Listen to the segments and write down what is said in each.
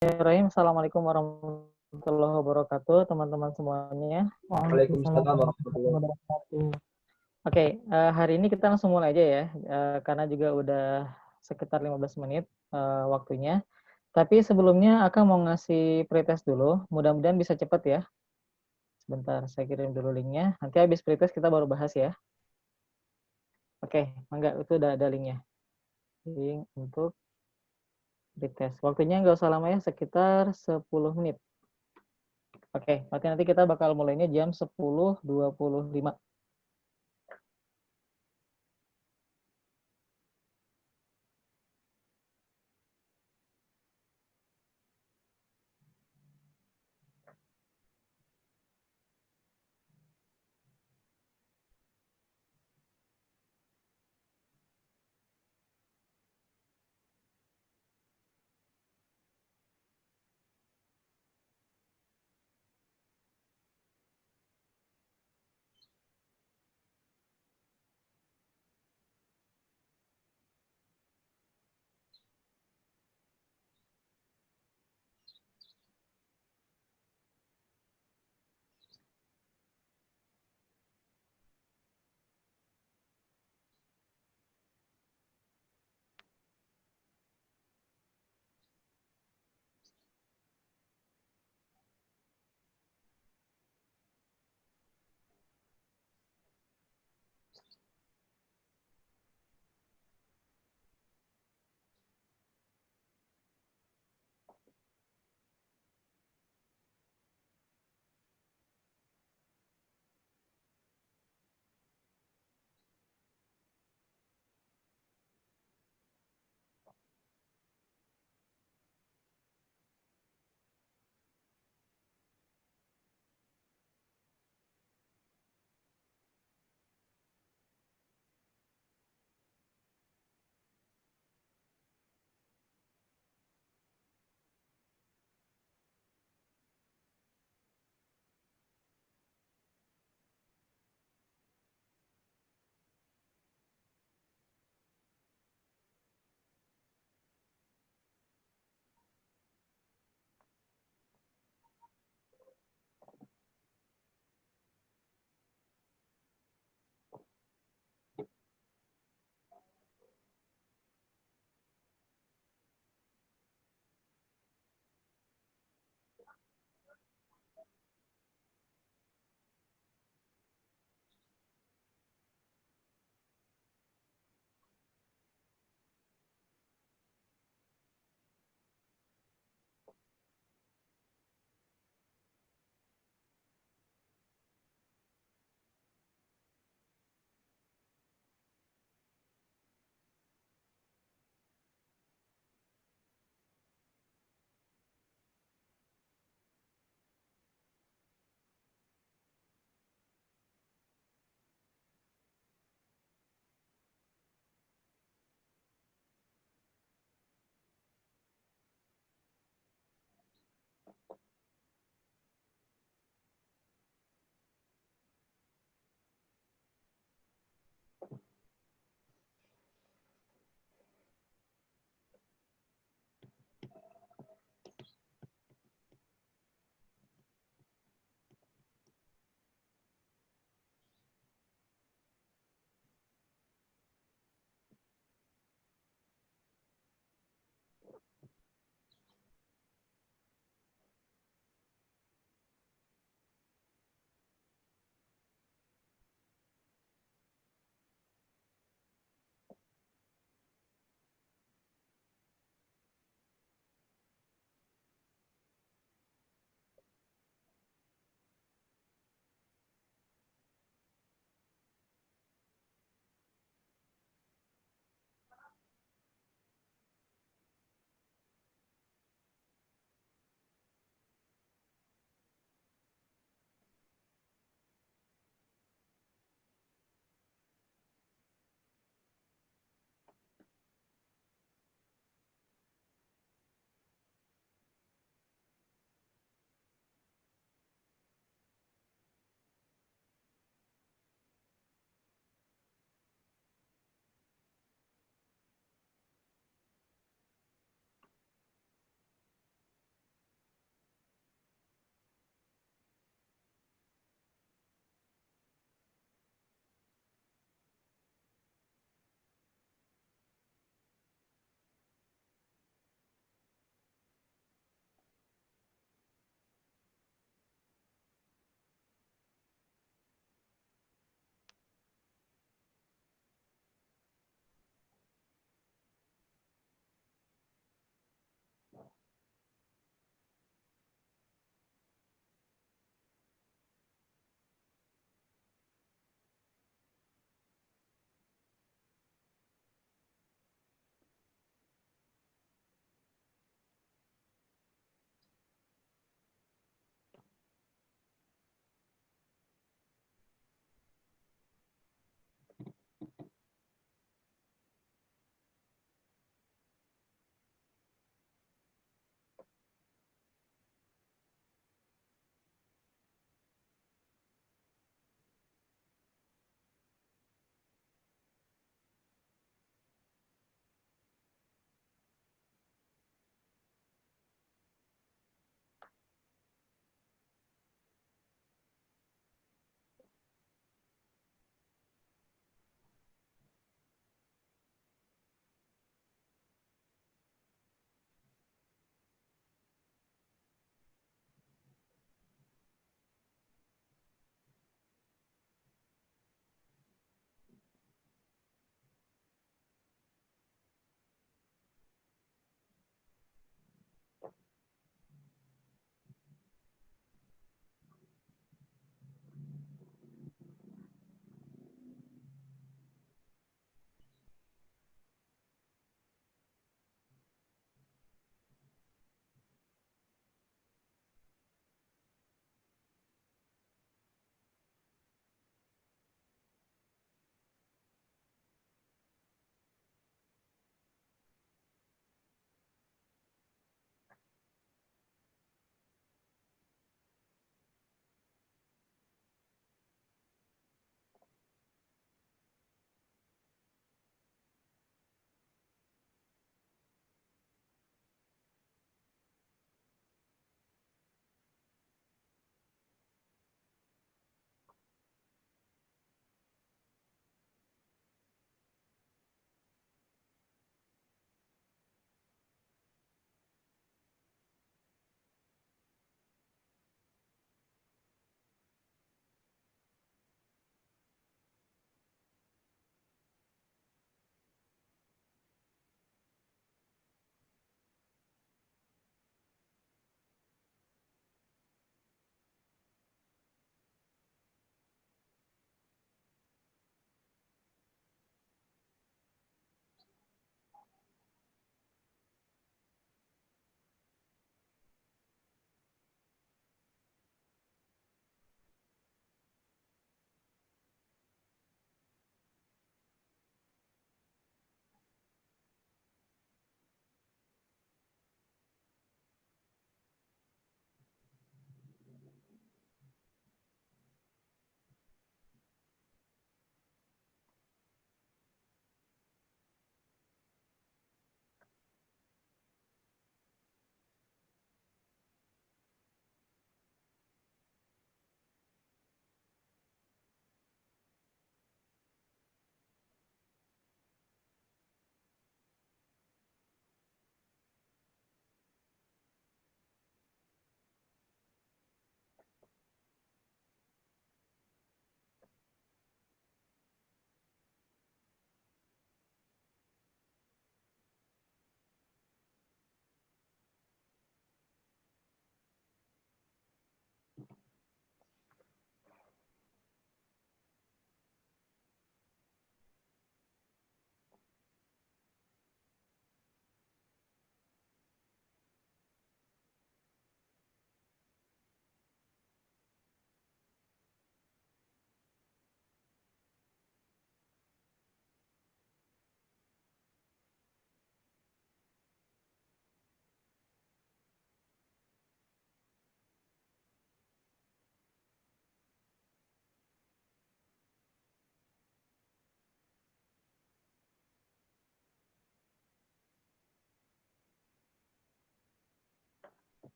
Bismillahirrahmanirrahim. Assalamualaikum warahmatullahi wabarakatuh, teman-teman semuanya. Waalaikumsalam warahmatullahi Wabarakatuh. Oke, hari ini kita langsung mulai aja ya, karena juga udah sekitar 15 menit waktunya. Tapi sebelumnya Akang mau ngasih pretest dulu, mudah-mudahan bisa cepat ya. Sebentar, saya kirim dulu linknya. Nanti habis pretest kita baru bahas ya. Oke, enggak, itu udah ada linknya. Link untuk pretest. Waktunya nggak usah lama ya, sekitar 10 menit. Oke, nanti kita bakal mulainya jam 10.25.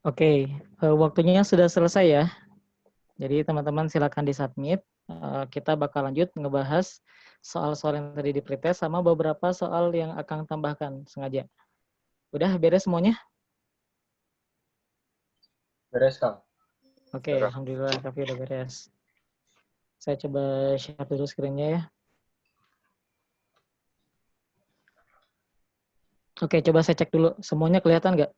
Oke, waktunya sudah selesai ya. Jadi teman-teman silakan di-submit. Kita bakal lanjut ngebahas soal-soal yang tadi di pretest sama beberapa soal yang akan tambahkan sengaja. Udah beres semuanya? Beres, Kang. Oke, alhamdulillah tapi udah beres. Saya coba share dulu screen-nya ya. Oke, coba saya cek dulu. Semuanya kelihatan nggak?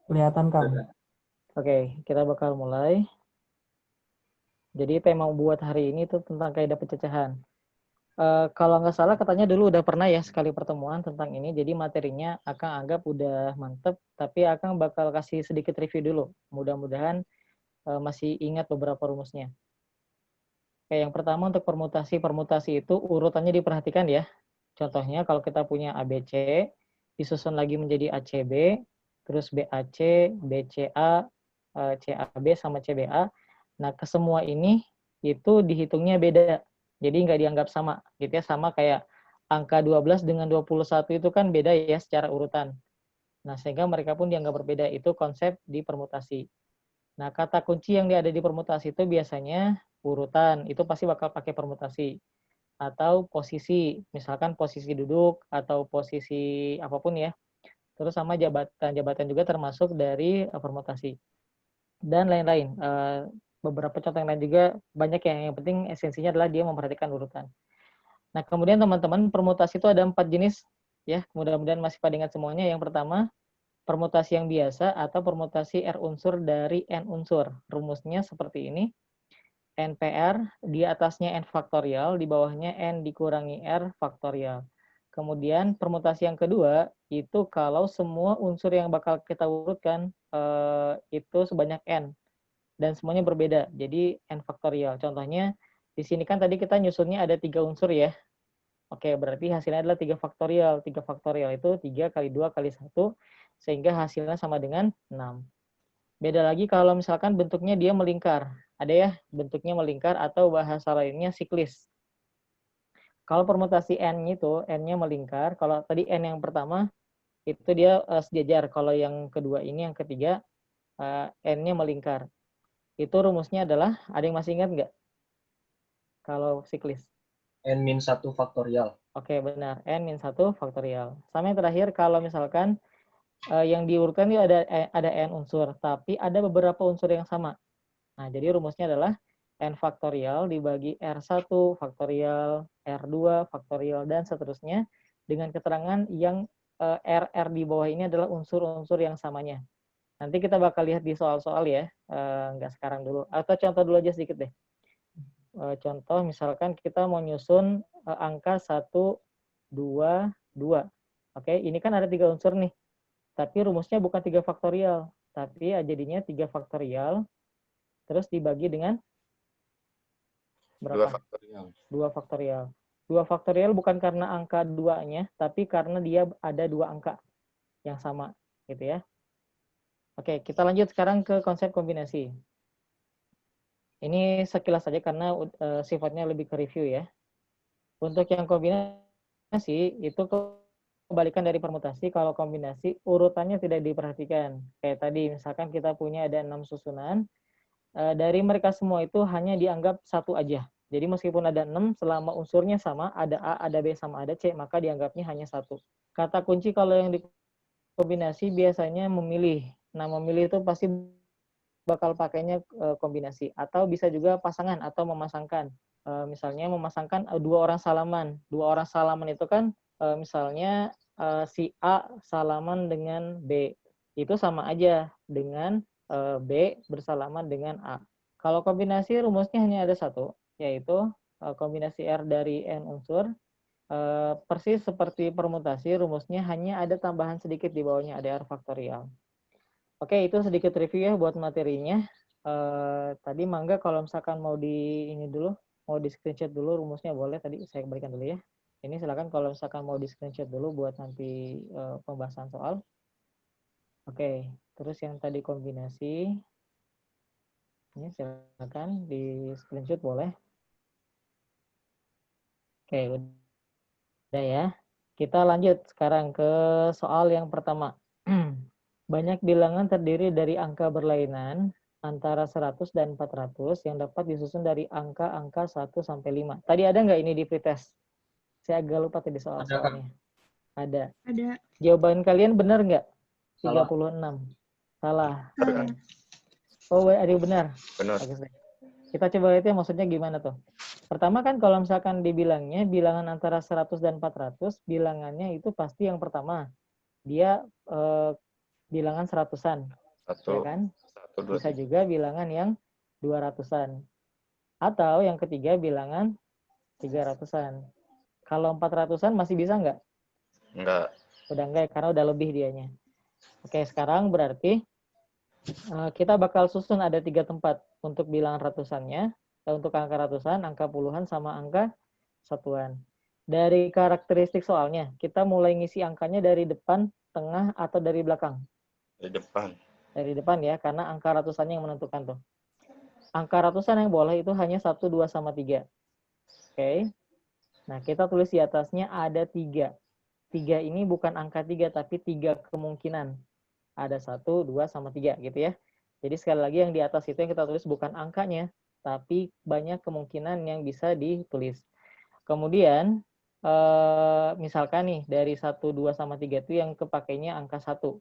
Kelihatan, Kang. Oke, kita bakal mulai. Jadi tema buat hari ini itu tentang kaidah pencecahan. Kalau nggak salah katanya dulu udah pernah ya sekali pertemuan tentang ini. Jadi materinya Akang anggap udah mantep, tapi Akang bakal kasih sedikit review dulu. Mudah-mudahan masih ingat beberapa rumusnya. Oke, yang pertama untuk permutasi. Permutasi itu urutannya diperhatikan ya. Contohnya kalau kita punya ABC, disusun lagi menjadi ACB, terus BAC, BCA, CAB, sama CBA. Nah, kesemua ini itu dihitungnya beda. Jadi nggak dianggap sama. Gitu ya, sama kayak angka 12 dengan 21 itu kan beda ya secara urutan. Nah, sehingga mereka pun dianggap berbeda. Itu konsep di permutasi. Nah, kata kunci yang ada di permutasi itu biasanya urutan. Itu pasti bakal pakai permutasi atau posisi, misalkan posisi duduk atau posisi apapun ya. Terus sama jabatan juga termasuk dari permutasi dan lain-lain. Beberapa contoh yang lain juga banyak yang penting esensinya adalah dia memperhatikan urutan. Nah, kemudian teman-teman, permutasi itu ada 4 jenis ya. Mudah-mudahan masih pada ingat semuanya. Yang pertama, permutasi yang biasa atau permutasi R unsur dari N unsur. Rumusnya seperti ini. NPR, di atasnya N faktorial, di bawahnya N dikurangi R faktorial. Kemudian permutasi yang kedua, itu kalau semua unsur yang bakal kita urutkan itu sebanyak N. Dan semuanya berbeda, jadi N faktorial. Contohnya, di sini kan tadi kita nyusunnya ada 3 unsur ya. Oke, berarti hasilnya adalah 3 faktorial. 3 faktorial itu 3 kali 2 kali 1, sehingga hasilnya sama dengan 6. Beda lagi kalau misalkan bentuknya dia melingkar. Ada ya bentuknya melingkar atau bahasa lainnya siklis. Kalau permutasi N itu, N-nya melingkar. Kalau tadi N yang pertama, itu dia sejajar. Kalau yang kedua ini, yang ketiga, N-nya melingkar. Itu rumusnya adalah, ada yang masih ingat nggak? Kalau siklis. N-1 faktorial. Oke, benar. N-1 faktorial. Sama yang terakhir, kalau misalkan yang diurutkan itu ada N unsur, tapi ada beberapa unsur yang sama. Nah, jadi rumusnya adalah N faktorial dibagi R1 faktorial, R2 faktorial, dan seterusnya dengan keterangan yang RR di bawah ini adalah unsur-unsur yang samanya. Nanti kita bakal lihat di soal-soal ya, nggak sekarang dulu. Atau contoh dulu aja sedikit deh. Contoh misalkan kita mau nyusun angka 1, 2, 2. Oke, ini kan ada 3 unsur nih. Tapi rumusnya bukan 3 faktorial, tapi jadinya 3 faktorial terus dibagi dengan berapa? 2 faktorial. 2 faktorial. 2 faktorial bukan karena angka 2-nya, tapi karena dia ada 2 angka yang sama, gitu ya. Oke, kita lanjut sekarang ke konsep kombinasi. Ini sekilas saja karena sifatnya lebih ke review ya. Untuk yang kombinasi, itu kebalikan dari permutasi. Kalau kombinasi, urutannya tidak diperhatikan. Kayak tadi, misalkan kita punya ada 6 susunan, dari mereka semua itu hanya dianggap satu aja. Jadi meskipun ada 6, selama unsurnya sama, ada A, ada B, sama ada C, maka dianggapnya hanya satu. Kata kunci kalau yang dikombinasi biasanya memilih. Nah, memilih itu pasti bakal pakainya kombinasi. Atau bisa juga pasangan atau memasangkan. Misalnya memasangkan 2 orang salaman. 2 orang salaman itu kan misalnya si A salaman dengan B. Itu sama aja dengan B bersalaman dengan A. Kalau kombinasi rumusnya hanya ada satu, yaitu kombinasi R dari N unsur. Persis seperti permutasi, rumusnya hanya ada tambahan sedikit di bawahnya, ada R faktorial. Oke, itu sedikit review ya buat materinya. Tadi Mangga kalau misalkan mau di ini dulu, mau di screenshot dulu rumusnya boleh, tadi saya berikan dulu ya. Ini silakan kalau misalkan mau di screenshot dulu buat nanti pembahasan soal. Oke, terus yang tadi kombinasi, ini silakan di screenshot boleh. Oke, udah ya. Kita lanjut sekarang ke soal yang pertama. Banyak bilangan terdiri dari angka berlainan antara 100 dan 400 yang dapat disusun dari angka-angka 1 sampai 5. Tadi ada nggak ini di pretest? Saya agak lupa tadi Ada, Kang. soal-soalnya. Ada. Ada. Jawaban kalian benar nggak? Salah. 36. Salah. Salah. Oh, ada yang benar. Benar. Oke, kita coba lihat ya maksudnya gimana tuh. Pertama kan kalau misalkan dibilangnya bilangan antara 100 dan 400, bilangannya itu pasti yang pertama. Dia bilangan seratusan, ya kan? Bisa juga bilangan yang 200-an. Atau yang ketiga bilangan 300-an. Kalau 400-an masih bisa nggak? Enggak. Udah enggak, karena udah lebih dianya. Oke, sekarang berarti kita bakal susun ada 3 tempat untuk bilangan ratusannya, untuk angka ratusan, angka puluhan, sama angka satuan. Dari karakteristik soalnya, kita mulai ngisi angkanya dari depan, tengah, atau dari belakang? Di depan. Dari depan ya, karena angka ratusannya yang menentukan tuh. Angka ratusan yang boleh itu hanya 1, 2, sama 3. Oke. Nah, kita tulis di atasnya ada 3. 3 ini bukan angka 3, tapi 3 kemungkinan. Ada 1, 2, sama 3 gitu ya. Jadi sekali lagi yang di atas itu yang kita tulis bukan angkanya, tapi banyak kemungkinan yang bisa ditulis. Kemudian, misalkan nih, dari 1, 2, sama 3 itu yang kepakainya angka 1.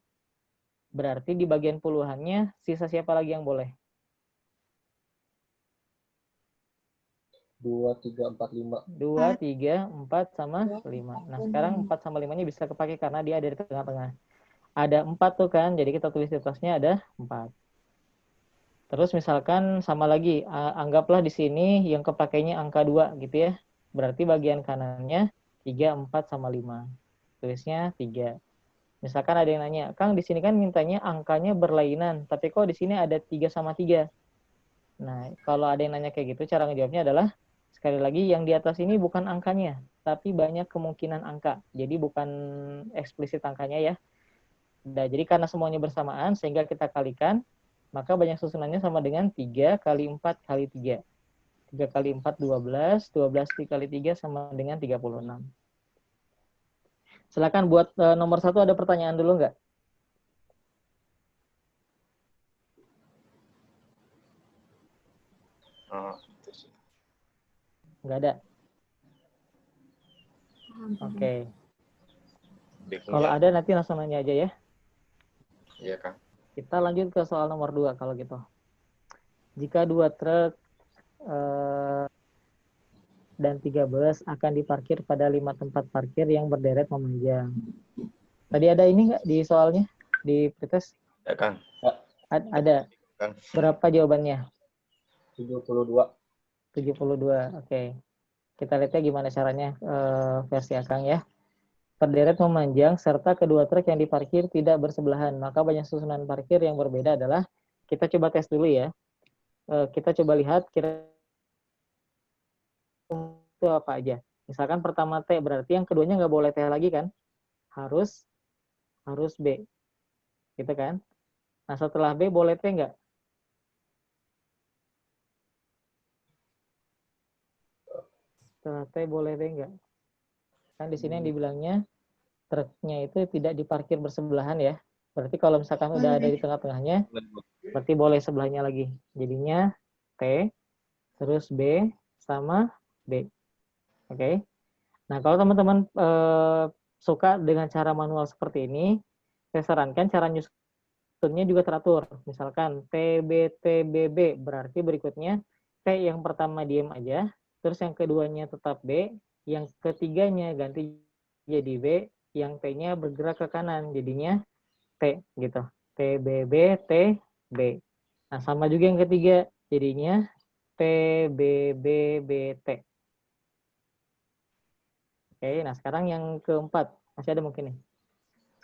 Berarti di bagian puluhannya, sisa siapa lagi yang boleh? 2, 3, 4, 5. 2, 3, 4, sama 5. Nah, sekarang 4 sama 5-nya bisa kepakai karena dia ada di tengah-tengah. Ada 4 tuh kan, jadi kita tulis di atasnya ada 4. Terus misalkan sama lagi, anggaplah di sini yang kepakainya angka 2 gitu ya. Berarti bagian kanannya 3, 4, sama 5. Tulisnya 3. Misalkan ada yang nanya, Kang di sini kan mintanya angkanya berlainan, tapi kok di sini ada 3 sama 3? Nah, kalau ada yang nanya kayak gitu, cara ngejawabnya adalah, sekali lagi yang di atas ini bukan angkanya, tapi banyak kemungkinan angka. Jadi bukan eksplisit angkanya ya. Nah, jadi karena semuanya bersamaan, sehingga kita kalikan, maka banyak susunannya sama dengan 3 kali 4 kali 3. 3 kali 4, 12. 12 kali 3 sama dengan 36. Silakan buat nomor 1 ada pertanyaan dulu nggak? Itu sih. Nggak ada? Oke. Kalau ada nanti langsung nanya aja ya. Iya, Kang. Kita lanjut ke soal nomor 2 kalau gitu. Jika 2 truk dan 3 bus akan diparkir pada 5 tempat parkir yang berderet memanjang. Tadi ada ini nggak di soalnya? Di pretest? Ya, Kang. Ada. Kang. Berapa jawabannya? 72. 72. Oke. Kita lihatnya gimana caranya versi Akang ya. Berderet memanjang serta kedua truk yang diparkir tidak bersebelahan. Maka banyak susunan parkir yang berbeda adalah, kita coba tes dulu ya. Kita coba lihat kira itu apa aja. Misalkan pertama T, berarti yang keduanya nggak boleh T lagi kan? Harus B. Gitu kan? Nah, setelah B boleh T nggak? Setelah T boleh T nggak? Kan di sini yang dibilangnya truknya itu tidak diparkir bersebelahan ya. Berarti kalau misalkan udah ada di tengah-tengahnya, berarti boleh sebelahnya lagi. Jadinya T, terus B, sama B. Oke. Nah, kalau teman-teman suka dengan cara manual seperti ini, saya sarankan cara nyusunnya juga teratur. Misalkan TB, berarti berikutnya T yang pertama diam aja, terus yang keduanya tetap B, yang ketiganya ganti jadi B, yang T-nya bergerak ke kanan, jadinya T gitu. TBB, TB. Nah, sama juga yang ketiga, jadinya TBBBT. Oke, nah sekarang yang keempat, masih ada mungkin nih.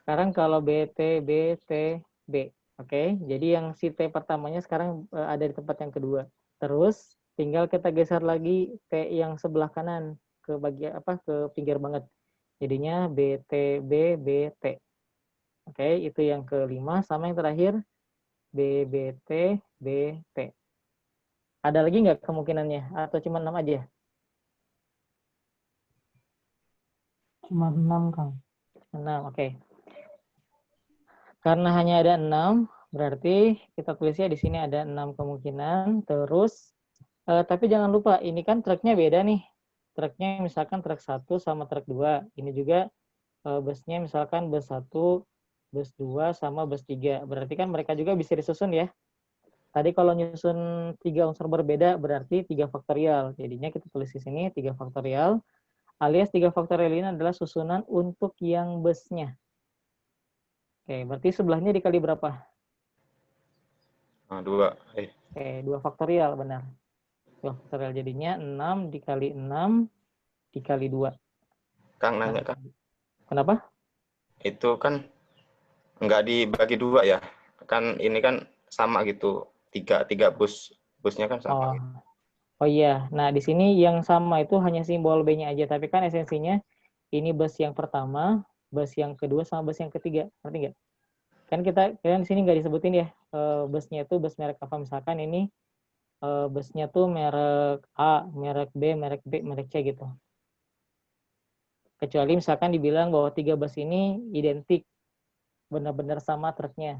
Sekarang kalau BT, BT, B. Oke, jadi yang si T pertamanya sekarang ada di tempat yang kedua. Terus tinggal kita geser lagi T yang sebelah kanan ke bagian ke pinggir banget. Jadinya BTB, BT. Oke, itu yang kelima. Sama yang terakhir BBT, BT. Ada lagi nggak kemungkinannya? Atau cuma 6 aja? Cuma 6, Kang. 6, oke. Karena hanya ada 6, berarti kita tulisnya di sini ada 6 kemungkinan. Terus, tapi jangan lupa, ini kan truknya beda nih. Truknya misalkan truk 1 sama truk 2. Ini juga busnya misalkan bus 1, bus 2, sama bus 3. Berarti kan mereka juga bisa disusun ya. Tadi kalau nyusun 3 unsur berbeda, berarti 3 faktorial. Jadinya kita tulis di sini 3 faktorial. Alias 3 faktorial ini adalah susunan untuk yang busnya. Oke, berarti sebelahnya dikali berapa? 2. Oke, 2 faktorial, benar. 2 faktorial jadinya 6 dikali 6 dikali 2. Kang nanya, Kang. Kenapa? Itu kan nggak dibagi 2 ya? Kan ini kan sama gitu. Tiga busnya kan sama Oh, gitu. oh iya. Nah, di sini yang sama itu hanya simbol B-nya aja. Tapi kan esensinya ini bus yang pertama, bus yang kedua, sama bus yang ketiga. Ngerti nggak? Kan di sini nggak disebutin ya. Busnya itu bus merek apa. Misalkan ini busnya tuh merek A, merek B, merek C gitu. Kecuali misalkan dibilang bahwa 3 bus ini identik, benar-benar sama truknya.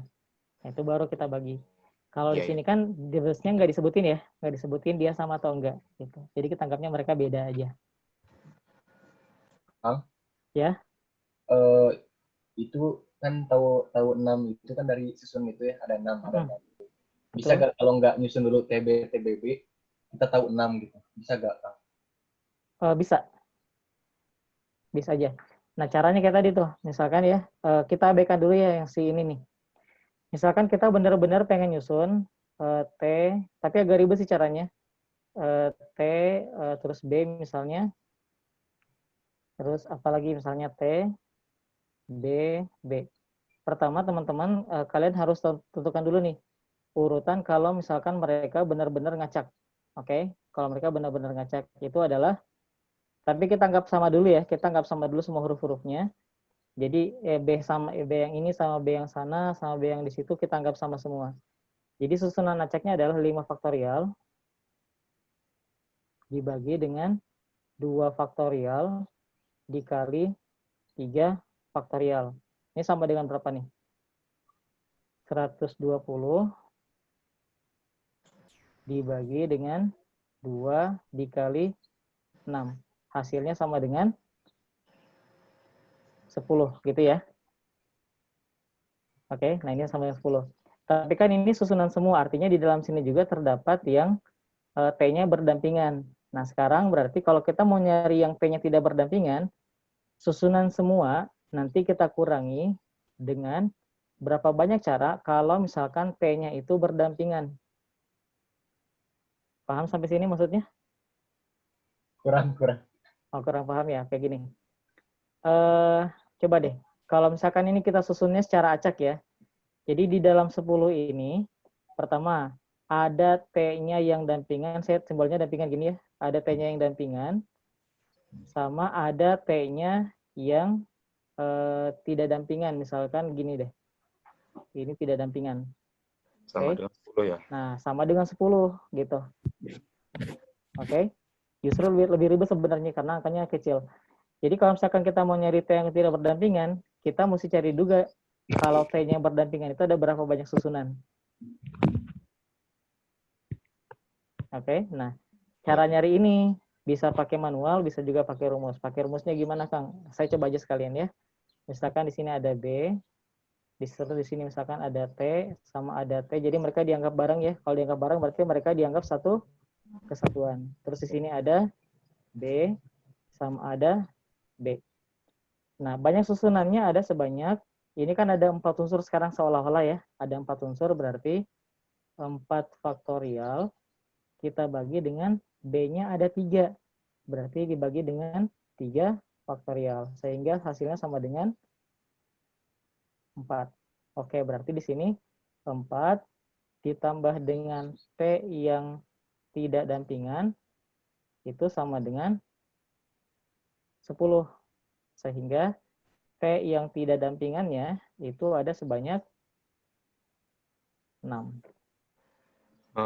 Nah, itu baru kita bagi. Kalau di Iya, iya. sini kan di busnya nggak disebutin ya, nggak disebutin dia sama atau enggak gitu. Jadi kita anggapnya mereka beda aja. Kang, Ya. itu kan tahu 6 itu kan dari susun itu ya, ada 6, ada 6. Bisa Betul. gak kalau nggak nyusun dulu TB, TBB, kita tahu 6 gitu. Bisa gak, Kang? Bisa, bisa aja. Nah, caranya kayak tadi tuh, misalkan ya, kita abaikan dulu ya yang si ini nih. Misalkan kita benar-benar pengen nyusun T, tapi agak ribet sih caranya. T, terus B misalnya, terus apalagi misalnya T, B, B. Pertama teman-teman, kalian harus tentukan dulu nih, urutan kalau misalkan mereka benar-benar ngacak. Oke, kalau mereka benar-benar ngacak itu adalah, tapi kita anggap sama dulu ya, kita anggap sama dulu semua huruf-hurufnya. Jadi B sama B yang ini sama B yang sana sama B yang di situ kita anggap sama semua. Jadi susunan acaknya adalah 5 faktorial dibagi dengan 2 faktorial dikali 3 faktorial. Ini sama dengan berapa nih? 120 dibagi dengan 2 dikali 6. Hasilnya sama dengan 10 gitu ya. Oke, nah ini sama dengan 10. Tapi kan ini susunan semua, artinya di dalam sini juga terdapat yang T-nya berdampingan. Nah, sekarang berarti kalau kita mau nyari yang T-nya tidak berdampingan, susunan semua nanti kita kurangi dengan berapa banyak cara kalau misalkan T-nya itu berdampingan. Paham sampai sini maksudnya? Kurang. Oh, kurang paham ya, kayak gini. Coba deh, kalau misalkan ini kita susunnya secara acak ya. Jadi di dalam 10 ini, pertama, ada T-nya yang dampingan, saya simbolnya dampingan gini ya, ada T-nya yang dampingan, sama ada T-nya yang tidak dampingan, misalkan gini deh, ini tidak dampingan. Sama Oke. dengan 10 ya. Nah, sama dengan 10 gitu. Oke. Justru lebih ribet sebenarnya karena angkanya kecil. Jadi kalau misalkan kita mau nyari T yang tidak berdampingan, kita mesti cari juga kalau T-nya yang berdampingan itu ada berapa banyak susunan. Oke. Nah, cara nyari ini bisa pakai manual, bisa juga pakai rumus. Pakai rumusnya gimana, Kang? Saya coba aja sekalian ya. Misalkan di sini ada B, di sini misalkan ada T sama ada T, jadi mereka dianggap bareng ya. Kalau dianggap bareng berarti mereka dianggap satu kesatuan. Terus di sini ada B sama ada B. Nah, banyak susunannya ada sebanyak, ini kan ada 4 unsur sekarang seolah-olah ya. Ada 4 unsur berarti 4 faktorial kita bagi dengan B-nya ada 3. Berarti dibagi dengan 3 faktorial. Sehingga hasilnya sama dengan 4. Oke, berarti di sini 4 ditambah dengan T yang tidak dampingan itu sama dengan 10. Sehingga T yang tidak dampingannya itu ada sebanyak 6.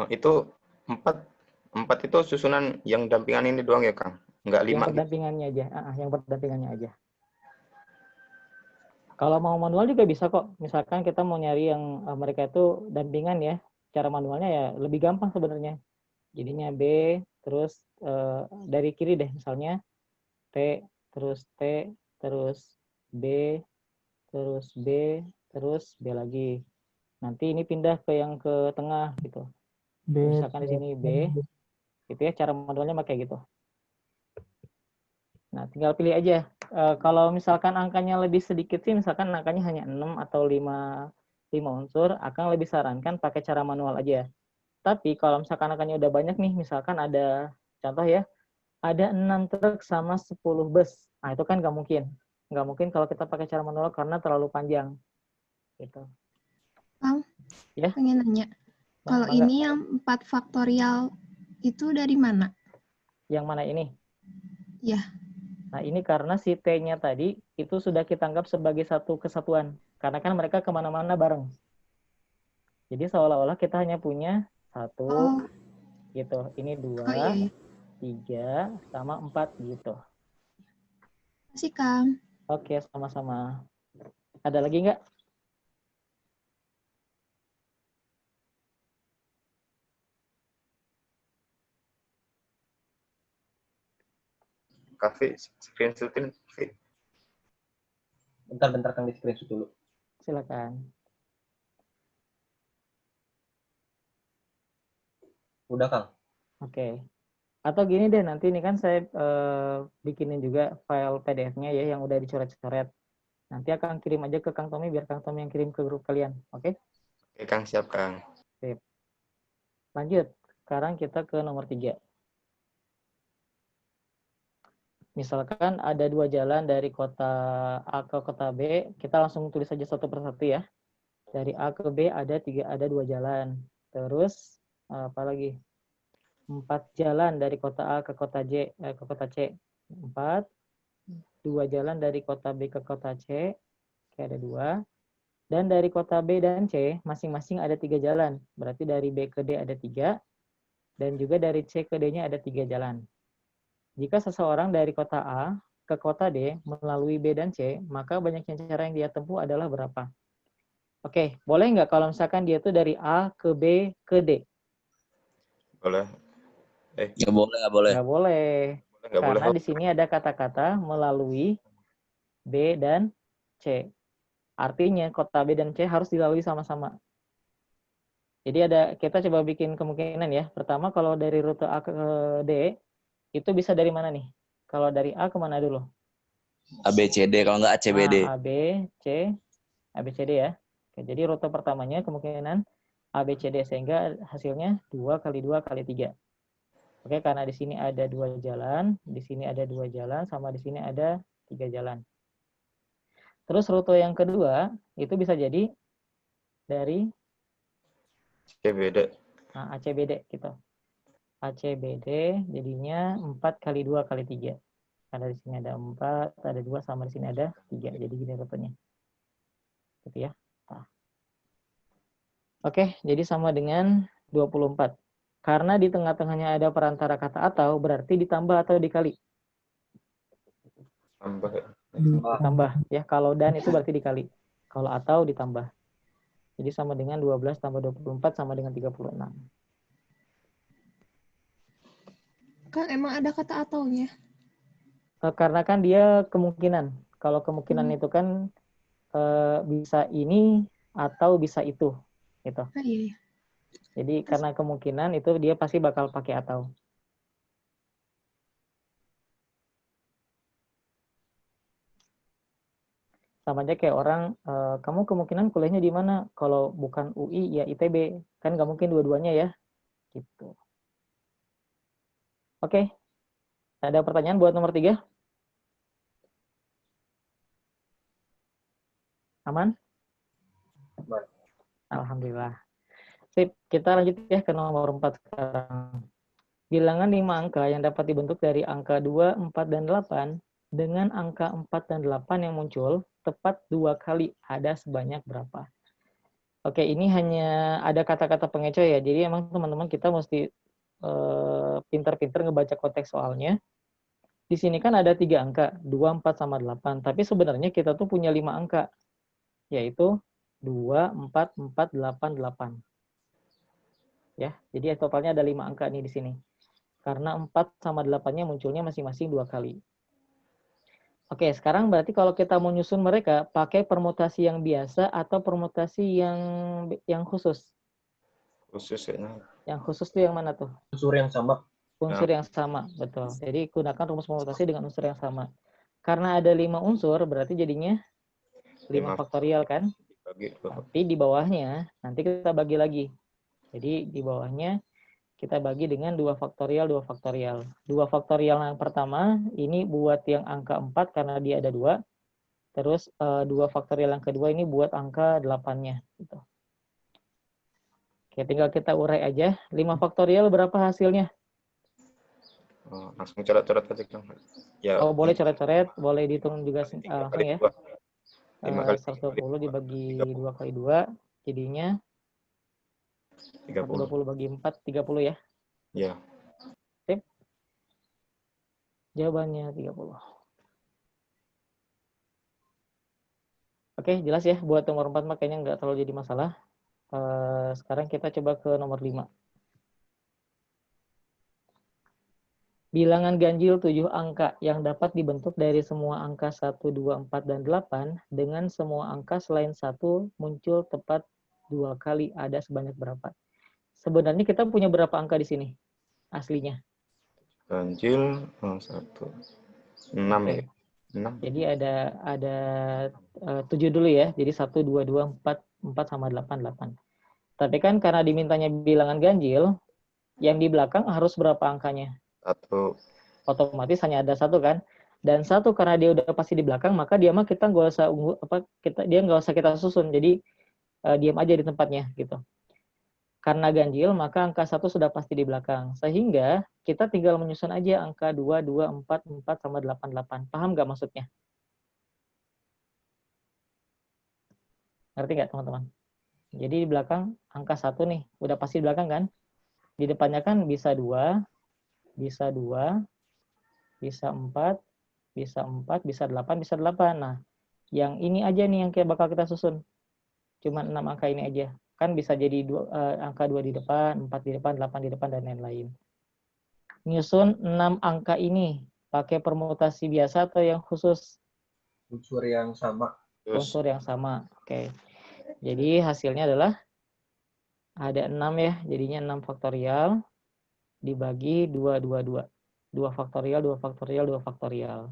Itu 4 itu susunan yang dampingan ini doang ya, Kang? Enggak 5 Yang gitu. berdampingannya aja. Yang berdampingannya aja. Kalau mau manual juga bisa kok. Misalkan kita mau nyari yang mereka itu dampingan ya, cara manualnya ya lebih gampang sebenarnya. Jadinya B, terus dari kiri deh, misalnya T, terus B, terus B, terus B lagi. Nanti ini pindah ke yang ke tengah gitu. Misalkan di sini B, gitu ya, cara manualnya pakai gitu. Nah, tinggal pilih aja. Kalau misalkan angkanya lebih sedikit sih, misalkan angkanya hanya 6 atau 5 unsur, akan lebih sarankan pakai cara manual aja. Tapi kalau misalkan angkanya udah banyak nih, misalkan ada, contoh ya, ada 6 truk sama 10 bus. Nah, itu kan nggak mungkin. Nggak mungkin kalau kita pakai cara manual karena terlalu panjang. Gitu. Kang, Ya, pengen nanya. Kalau Bangga. ini yang 4 faktorial itu dari mana? Yang mana ini? Ya. Nah, ini karena si T-nya tadi itu sudah kita anggap sebagai satu kesatuan. Karena kan mereka kemana-mana bareng. Jadi seolah-olah kita hanya punya 1, gitu. Ini 2, Iya. 3, sama 4 gitu. Makasih, Kang. Oke, sama-sama. Ada lagi nggak? Kafe, screenshotin. Bentar Kang, di screenshot dulu. Silakan. Udah Kang. Oke. Atau gini deh, nanti ini kan saya bikinin juga file PDF-nya ya yang udah dicoret-coret. Nanti akan kirim aja ke Kang Tommy biar Kang Tommy yang kirim ke grup kalian. Oke? Oke, Kang, siap, Kang. Sip. Lanjut. Sekarang kita ke nomor 3. Misalkan ada 2 jalan dari kota A ke kota B, kita langsung tulis saja satu persatu ya. Dari A ke B ada 2 jalan. Terus apa lagi? 4 jalan dari kota A ke kota ke kota C. 4. 2 jalan dari kota B ke kota C. Oke, ada 2. Dan dari kota B dan C masing-masing ada 3 jalan. Berarti dari B ke D ada 3. Dan juga dari C ke D-nya ada 3 jalan. Jika seseorang dari kota A ke kota D melalui B dan C, maka banyaknya cara yang dia tempuh adalah berapa? Oke, boleh nggak kalau misalkan dia tuh dari A ke B ke D? Boleh. Nggak boleh. Nggak boleh. Nggak boleh. Karena di sini ada kata-kata melalui B dan C. Artinya kota B dan C harus dilalui sama-sama. Jadi kita coba bikin kemungkinan ya. Pertama kalau dari rute A ke D, itu bisa dari mana nih? Kalau dari A ke mana dulu? ABCD, kalau nggak ACBD. A, B, C, ABCD ya. Oke, jadi rute pertamanya kemungkinan ABCD sehingga hasilnya 2 kali 2 kali 3. Oke, karena di sini ada 2 jalan, di sini ada 2 jalan, sama di sini ada 3 jalan. Terus rute yang kedua itu bisa jadi dari ACBD. Nah, ACBD gitu. ACBD jadinya 4 kali 2 kali 3. Karena di sini ada 4, ada 2, sama di sini ada 3. Jadi gini rutenya. Gitu ya. Nah. Oke, jadi sama dengan 24. Karena di tengah-tengahnya ada perantara kata atau, berarti ditambah atau dikali? Ditambah. Ya, kalau dan itu berarti dikali. Kalau atau ditambah. Jadi sama dengan 12 tambah 24 sama dengan 36. Kang, emang ada kata ataunya? Karena kan dia kemungkinan. Kalau kemungkinan itu kan bisa ini atau bisa itu. Gitu. Iya. Jadi karena kemungkinan itu dia pasti bakal pakai atau. Sama aja kayak orang, kamu kemungkinan kuliahnya di mana? Kalau bukan UI ya ITB. Kan nggak mungkin dua-duanya ya. Gitu. Oke. Ada pertanyaan buat nomor 3? Aman? Alhamdulillah. Sip, kita lanjut ya ke nomor 4 sekarang. Bilangan 5 angka yang dapat dibentuk dari angka 2, 4, dan 8 dengan angka 4 dan 8 yang muncul tepat 2 kali ada sebanyak berapa? Oke, ini hanya ada kata-kata pengecoh ya. Jadi emang teman-teman kita mesti pinter-pinter ngebaca konteks soalnya. Di sini kan ada 3 angka, 2, 4, sama 8. Tapi sebenarnya kita tuh punya 5 angka. yaitu 2, 4, 4, 8, 8. Ya, jadi totalnya ada 5 angka nih di sini. Karena 4 sama 8-nya munculnya masing-masing 2 kali. Oke, sekarang berarti kalau kita mau nyusun mereka, pakai permutasi yang biasa atau permutasi yang khusus? Khusus kayaknya. Yang khusus tuh yang mana tuh? Unsur yang sama. Unsur yang sama, betul. Jadi gunakan rumus permutasi dengan unsur yang sama. Karena ada 5 unsur, berarti jadinya 5 5 faktorial kan? bagi 2. Tapi di bawahnya, nanti kita bagi lagi. Jadi di bawahnya, kita bagi dengan 2 faktorial, 2 faktorial. 2 faktorial yang pertama, ini buat yang angka 4 karena dia ada 2. Terus 2 faktorial yang kedua ini buat angka 8-nya. Gitu. Oke, tinggal kita urai aja. 5 faktorial berapa hasilnya? Oh, langsung coret-coret aja kan. Ya, Oh, boleh coret-coret, boleh dihitung juga langsung ya. 5 kali 120 dibagi 2 kali 2, jadinya 30. 120 bagi 4, 30 ya. Ya. Sip. Jawabannya 30. Oke, jelas ya. Buat nomor 4 makanya nggak terlalu jadi masalah. Sekarang kita coba ke nomor 5. Bilangan ganjil 7 angka yang dapat dibentuk dari semua angka 1, 2, 4, dan 8 dengan semua angka selain 1 muncul tepat 2 kali, ada sebanyak berapa? Sebenarnya kita punya berapa angka di sini aslinya? Ganjil 1. 6 Oke. ya. 6. Jadi ada 7 dulu ya. Jadi 1, 2, 2, 4, 4 sama 8, 8. Tapi kan karena dimintanya bilangan ganjil, yang di belakang harus berapa angkanya? 1. Otomatis hanya ada 1 kan? Dan 1 karena dia udah pasti di belakang, maka dia mah kita nggak usah dia nggak usah kita susun. Jadi diam aja di tempatnya gitu. Karena ganjil, maka angka 1 sudah pasti di belakang. Sehingga kita tinggal menyusun aja angka 2, 2, 4, 4 sama 8, 8. Paham nggak maksudnya? Ngerti nggak teman-teman? Jadi di belakang angka 1 nih, udah pasti di belakang kan? Di depannya kan bisa 2, bisa 2, bisa 4, bisa 4, bisa 8, bisa 8. Nah, yang ini aja nih yang bakal kita susun. Cuma 6 angka ini aja. Kan bisa jadi angka 2 di depan, 4 di depan, 8 di depan, dan lain-lain. Nyusun 6 angka ini pakai permutasi biasa atau yang khusus? Unsur yang sama. Unsur yang sama. Oke. Jadi hasilnya adalah ada 6 ya. Jadinya 6 faktorial dibagi 2, 2, 2. 2 faktorial, 2 faktorial, 2 faktorial.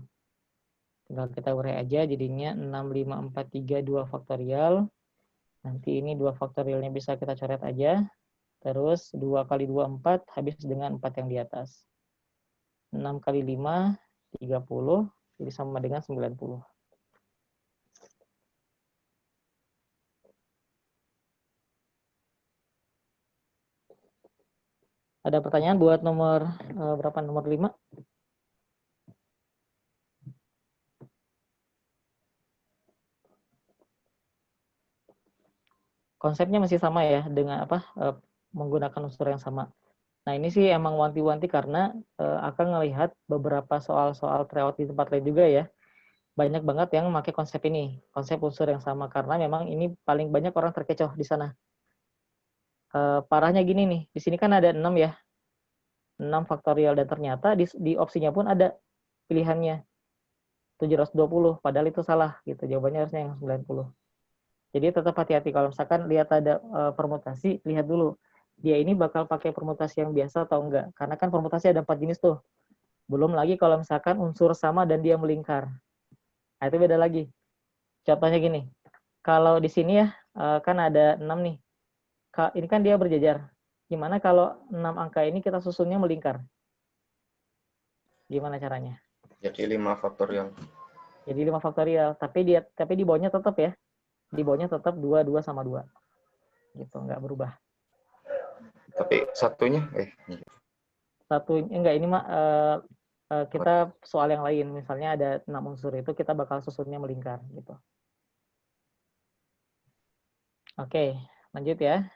Tinggal kita urai aja, jadinya 6, 5, 4, 3, 2 faktorial. Nanti ini 2 faktorialnya bisa kita coret aja. Terus 2 kali 2, 4, habis dengan 4 yang di atas. 6 kali 5, 30, jadi sama dengan 90. Ada pertanyaan buat nomor berapa? Nomor 5? Konsepnya masih sama ya, dengan menggunakan unsur yang sama. Nah ini sih emang wanti-wanti karena akan ngelihat beberapa soal-soal tryout di tempat lain juga ya. Banyak banget yang memakai konsep ini, konsep unsur yang sama, karena memang ini paling banyak orang terkecoh di sana. Parahnya gini nih, di sini kan ada 6 ya, 6 faktorial, dan ternyata di opsinya pun ada pilihannya 720, padahal itu salah gitu, jawabannya harusnya yang 90. Jadi tetap hati-hati kalau misalkan lihat ada permutasi, lihat dulu dia ini bakal pakai permutasi yang biasa atau enggak, karena kan permutasi ada 4 jenis tuh. Belum lagi kalau misalkan unsur sama dan dia melingkar. Nah, itu beda lagi. Contohnya gini, kalau di sini ya kan ada 6 nih. Ini kan dia berjajar. Gimana kalau 6 angka ini kita susunnya melingkar? Gimana caranya? Jadi 5 faktorial. Jadi 5 faktorial, tapi di bawahnya tetap ya. Di bawahnya tetap 2, 2 sama 2. Gitu, nggak berubah. Tapi satunya Enggak, ini mah kita soal yang lain. Misalnya ada 6 unsur itu kita bakal susunnya melingkar gitu. Oke, lanjut ya.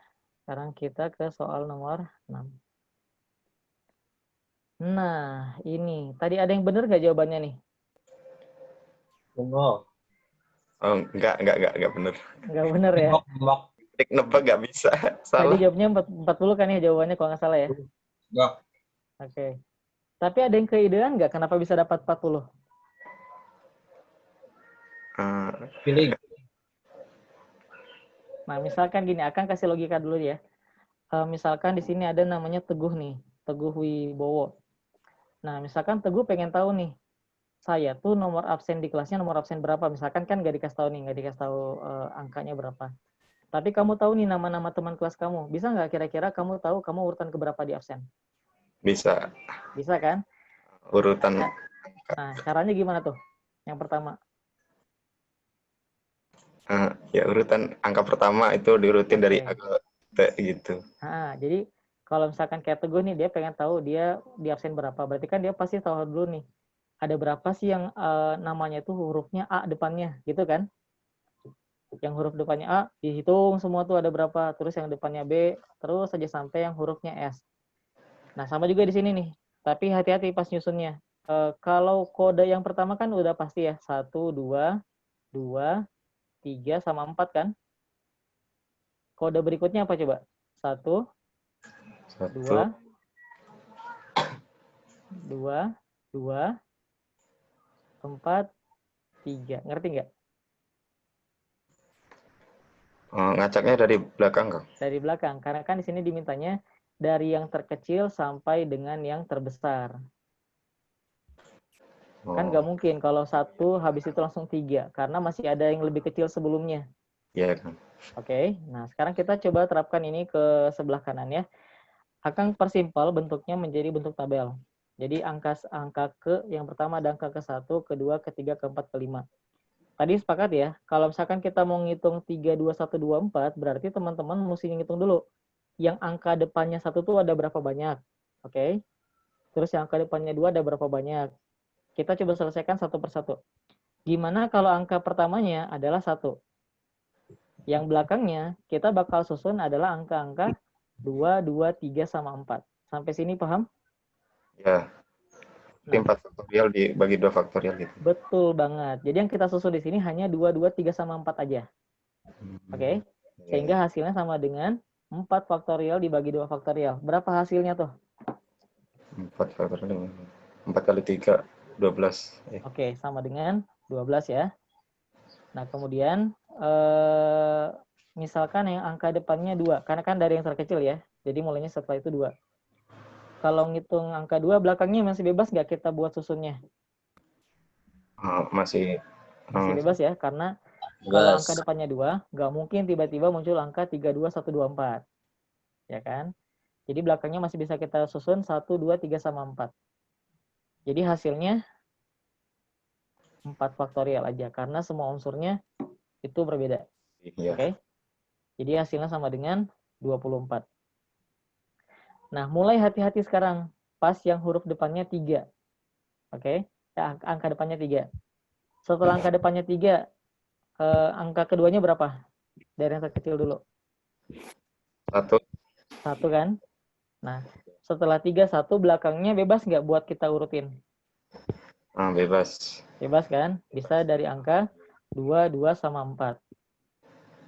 Sekarang kita ke soal nomor 6. Nah, ini. Tadi ada yang benar nggak jawabannya nih? Tunggu. Oh, enggak bener. Nggak bener ya. Nebak. Trik nebak nggak bisa. Tadi Salah. jawabnya 40 kan ya jawabannya kalau nggak salah ya. Enggak. Oke. Tapi ada yang keidean nggak kenapa bisa dapat 40? Pilih. Nah, misalkan gini, akan kasih logika dulu ya. Misalkan di sini ada namanya Teguh nih, Teguh Wibowo. Nah, misalkan Teguh pengen tahu nih, saya tuh nomor absen di kelasnya nomor absen berapa? Misalkan kan nggak dikasih tahu nih, nggak dikasih tahu angkanya berapa. Tapi kamu tahu nih nama-nama teman kelas kamu. Bisa nggak kira-kira kamu tahu kamu urutan keberapa di absen? Bisa. Bisa kan? Urutan. Nah, caranya gimana tuh? Yang pertama. Ya urutan angka pertama itu diurutin dari Oke. A ke T gitu. Nah, jadi kalau misalkan kayak Teguh nih, dia pengen tahu dia di absen berapa. Berarti kan dia pasti tahu dulu nih, ada berapa sih yang namanya itu hurufnya A depannya, gitu kan? Yang huruf depannya A, dihitung semua tuh ada berapa. Terus yang depannya B, terus saja sampai yang hurufnya S. Nah, sama juga di sini nih. Tapi hati-hati pas nyusunnya. Kalau kode yang pertama kan udah pasti ya. 1, 2, 3, sama 4 kan? Kode berikutnya apa coba? 1, 2, 4, 3. Ngerti nggak? Ngacaknya dari belakang, Kang. Dari belakang. Karena kan di sini dimintanya dari yang terkecil sampai dengan yang terbesar. Kan nggak mungkin kalau 1 habis itu langsung 3. Karena masih ada yang lebih kecil sebelumnya. Iya, Kang. Oke. Nah, sekarang kita coba terapkan ini ke sebelah kanan ya. Akan persimpel bentuknya menjadi bentuk tabel. Jadi angka ke yang pertama ada angka ke-1, kedua, ketiga, keempat, kelima. Tadi sepakat ya, kalau misalkan kita mau ngitung 3, 2, 1, 2, 4, berarti teman-teman mesti ngitung dulu. Yang angka depannya 1 tuh ada berapa banyak. Oke. Terus yang angka depannya 2 ada berapa banyak. Kita coba selesaikan satu persatu. Gimana kalau angka pertamanya adalah 1? Yang belakangnya kita bakal susun adalah angka-angka 2, 2, 3, sama 4. Sampai sini paham? Ya. Nah, 4 faktorial dibagi 2 faktorial gitu. betul banget. Jadi yang kita susun di sini hanya 2, 2, 3, sama 4 aja. Oke. Sehingga hasilnya sama dengan 4 faktorial dibagi 2 faktorial. Berapa hasilnya tuh? 4 faktorial. 4 kali 3, 12. Oke, sama dengan 12 ya. Nah, kemudian misalkan yang angka depannya 2. Karena kan dari yang terkecil ya. Jadi mulainya setelah itu 2. Kalau ngitung angka 2, belakangnya masih bebas nggak kita buat susunnya? Masih Bebas ya, karena kalau angka depannya 2, nggak mungkin tiba-tiba muncul angka 3, 2, 1, 2, 4. Ya kan? Jadi belakangnya masih bisa kita susun 1, 2, 3, sama 4. Jadi hasilnya 4 faktorial aja, karena semua unsurnya itu berbeda. Iya. Oke? Jadi hasilnya sama dengan 24. Nah, mulai hati-hati sekarang. Pas yang huruf depannya 3. Oke? Ya, angka depannya 3. Setelah angka depannya 3, angka keduanya berapa? Dari yang terkecil dulu. 1. 1 kan? Nah, setelah 3, 1 belakangnya bebas nggak buat kita urutin? Bebas. Bebas kan? Bisa dari angka 2, 2, sama 4.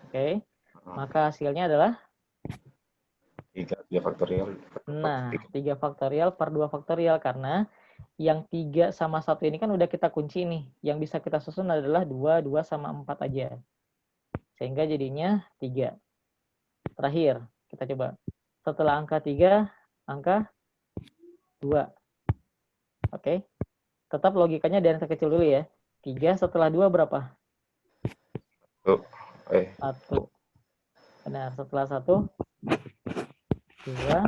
Oke? Maka hasilnya adalah 3 faktorial. Nah, 3 faktorial per 2 faktorial. Karena yang 3 sama 1 ini kan udah kita kunci nih. Yang bisa kita susun adalah 2, 2, sama 4 aja. Sehingga jadinya 3. Terakhir, kita coba. Setelah angka 3, angka 2. Oke. Tetap logikanya dari yang terkecil dulu ya. 3 setelah 2 berapa? 1. Benar, setelah 1, 2,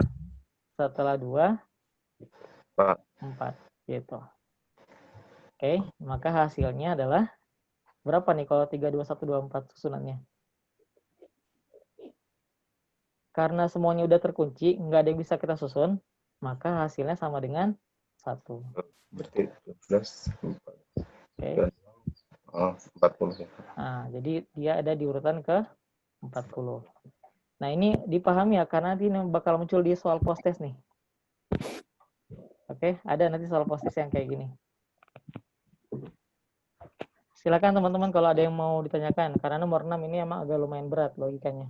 setelah 2, 4. Gitu. Oke, maka hasilnya adalah berapa nih kalau 3, 2, 1, 2, 4 susunannya? Karena semuanya udah terkunci, nggak ada yang bisa kita susun, maka hasilnya sama dengan 1. Berarti 12. Oke. 40 ya. Nah, jadi dia ada di urutan ke 40. Nah, ini dipahami ya, karena nanti bakal muncul di soal post-test nih. Oke, ada nanti soal post-test yang kayak gini. Silakan teman-teman kalau ada yang mau ditanyakan, karena nomor 6 ini emang agak lumayan berat logikanya.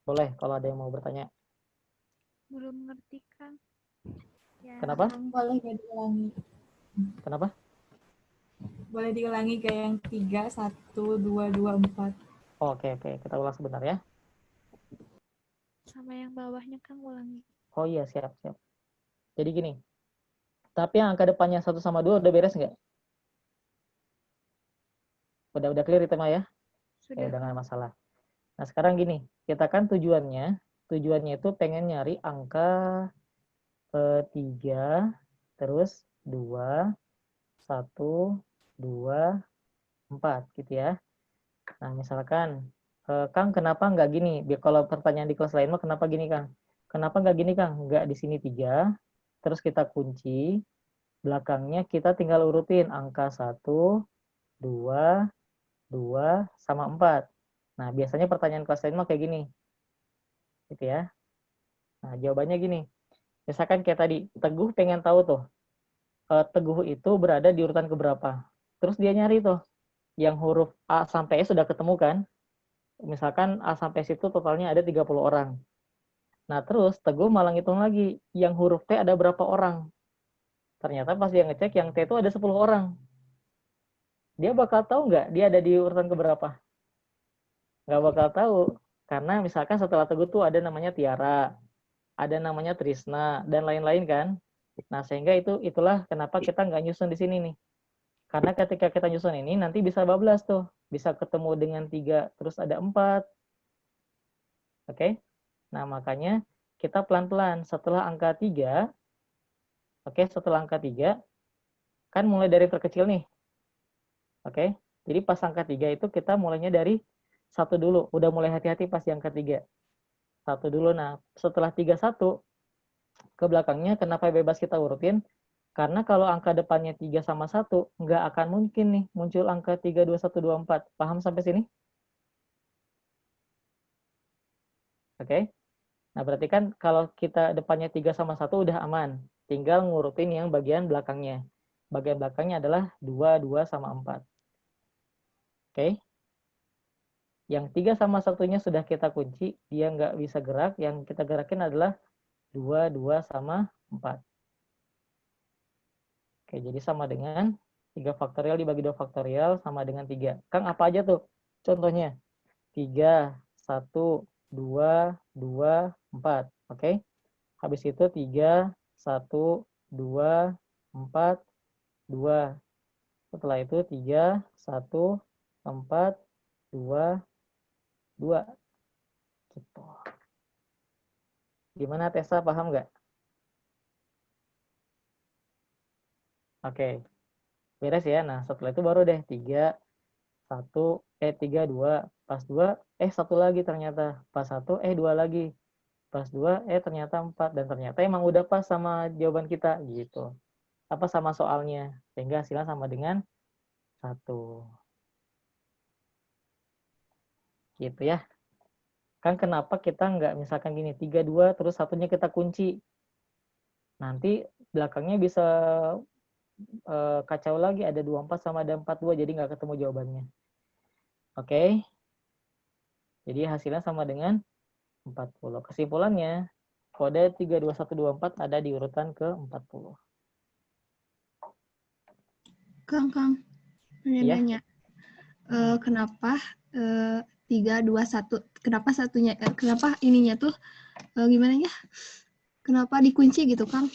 Boleh kalau ada yang mau bertanya. Belum ngerti, Kang. Ya. Kenapa? Boleh gak diulangi? Kenapa? Boleh diulangi kayak yang 3, 1, 2, 2, 4. Oke, kita ulang sebentar ya. Sama yang bawahnya, Kang, ulangi. Oh iya, siap. Jadi gini, tapi yang angka depannya 1 sama 2 udah beres nggak? Udah clear itu mah ya? Sudah. Udah nggak masalah. Nah sekarang gini, kita kan tujuannya itu pengen nyari angka 3, terus 2, 1, 2, 4 gitu ya. Nah misalkan, Kang kenapa nggak gini? Kalau pertanyaan di kelas lain mah kenapa gini Kang? Kenapa nggak gini Kang? Nggak di sini 3, terus kita kunci, belakangnya kita tinggal urutin angka 1, 2, 2, sama 4. Nah, biasanya pertanyaan kelas lain mah kayak gini. Gitu ya. Nah, jawabannya gini. Misalkan kayak tadi, Teguh pengen tahu tuh, Teguh itu berada di urutan keberapa. Terus dia nyari tuh, yang huruf A sampai S sudah ketemu kan. Misalkan A sampai S itu totalnya ada 30 orang. Nah, terus Teguh malah ngitung lagi, yang huruf T ada berapa orang. Ternyata pas dia ngecek, yang T itu ada 10 orang. Dia bakal tahu nggak dia ada di urutan keberapa? Nggak bakal tahu. Karena misalkan setelah Teguh tuh ada namanya Tiara, ada namanya Trisna, dan lain-lain kan. Nah, sehingga itulah kenapa kita nggak nyusun di sini nih. Karena ketika kita nyusun ini, nanti bisa bablas tuh. Bisa ketemu dengan 3, terus ada 4. Oke? Nah, makanya kita pelan-pelan. Setelah angka 3, setelah angka 3, kan mulai dari terkecil nih. Oke? Jadi pas angka 3 itu kita mulainya dari 1 dulu. Udah mulai hati-hati pas yang ketiga. 1 dulu. Nah, setelah 31, ke belakangnya kenapa bebas kita urutin? Karena kalau angka depannya 3 sama 1, nggak akan mungkin nih muncul angka 3, 2, 1, 2, 4. Paham sampai sini? Oke. Nah, berarti kan kalau kita depannya 3 sama 1 udah aman. Tinggal ngurutin yang bagian belakangnya. Bagian belakangnya adalah 2, 2, sama 4. Oke. Yang 3 sama 1-nya sudah kita kunci, dia nggak bisa gerak. Yang kita gerakin adalah 2, 2, sama 4. Oke, jadi sama dengan 3 faktorial dibagi 2 faktorial sama dengan 3. Kang, apa aja tuh? Contohnya, 3, 1, 2, 2, 4. Oke. Habis itu 3, 1, 2, 4, 2. Setelah itu 3, 1, 4, 2, 2. Gitu. Gimana Tessa, paham nggak? Oke. Beres ya. Nah, setelah itu baru deh 3, 1, 3, 2. Pas 2, 1 lagi ternyata. Pas 1, 2 lagi. Pas 2, ternyata 4. Dan ternyata emang udah pas sama jawaban kita. Gitu. Apa sama soalnya. Sehingga hasilnya sama dengan 1. Gitu ya. Kan kenapa kita nggak misalkan gini, 3, 2, terus satunya kita kunci. Nanti belakangnya bisa kacau lagi, ada 24 sama ada 42, jadi nggak ketemu jawabannya. Oke. Jadi hasilnya sama dengan 40. Kesimpulannya, kode 32124 ada di urutan ke-40. Kang, nanya-nanya. Kenapa 3, 2, 1, kenapa satunya, kenapa ininya tuh, gimana ya? Kenapa dikunci gitu, Kang?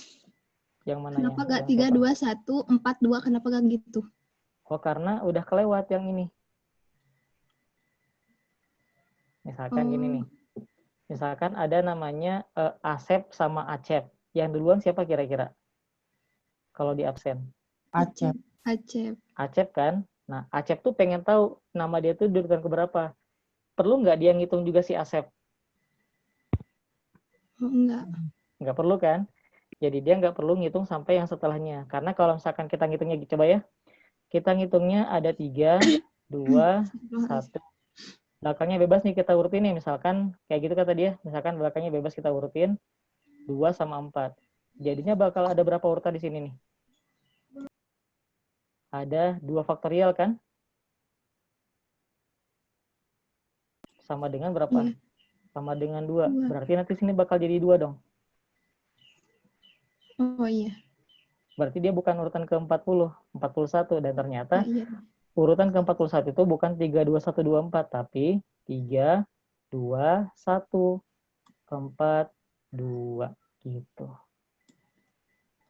Yang mana? Kenapa nggak 3, 2, 1, 4, 2, kenapa nggak gitu? Oh, karena udah kelewat yang ini. Misalkan gini nih. Misalkan ada namanya Asep sama Acep. Yang duluan siapa kira-kira? Kalau di absen. Acep. Acep kan? Nah, Acep tuh pengen tahu nama dia tuh di urutan keberapa. Perlu nggak dia ngitung juga si Asep? Enggak. Nggak perlu kan? Jadi dia nggak perlu ngitung sampai yang setelahnya. Karena kalau misalkan kita ngitungnya, coba ya. Kita ngitungnya ada 3, 2, 1. Belakangnya bebas nih kita urutin nih. Misalkan kayak gitu kata dia. Misalkan belakangnya bebas kita urutin 2 sama 4. Jadinya bakal ada berapa urutan di sini nih? ada 2 faktorial kan? Sama dengan berapa? Iya. Sama dengan 2. 2. Berarti nanti sini bakal jadi 2 dong. Oh iya. Berarti dia bukan urutan ke-40, 41. Dan ternyata Oh iya. urutan ke-41 itu bukan 3, 2, 1, 2, 4. Tapi 3, 2, 1, 4, 2. Gitu.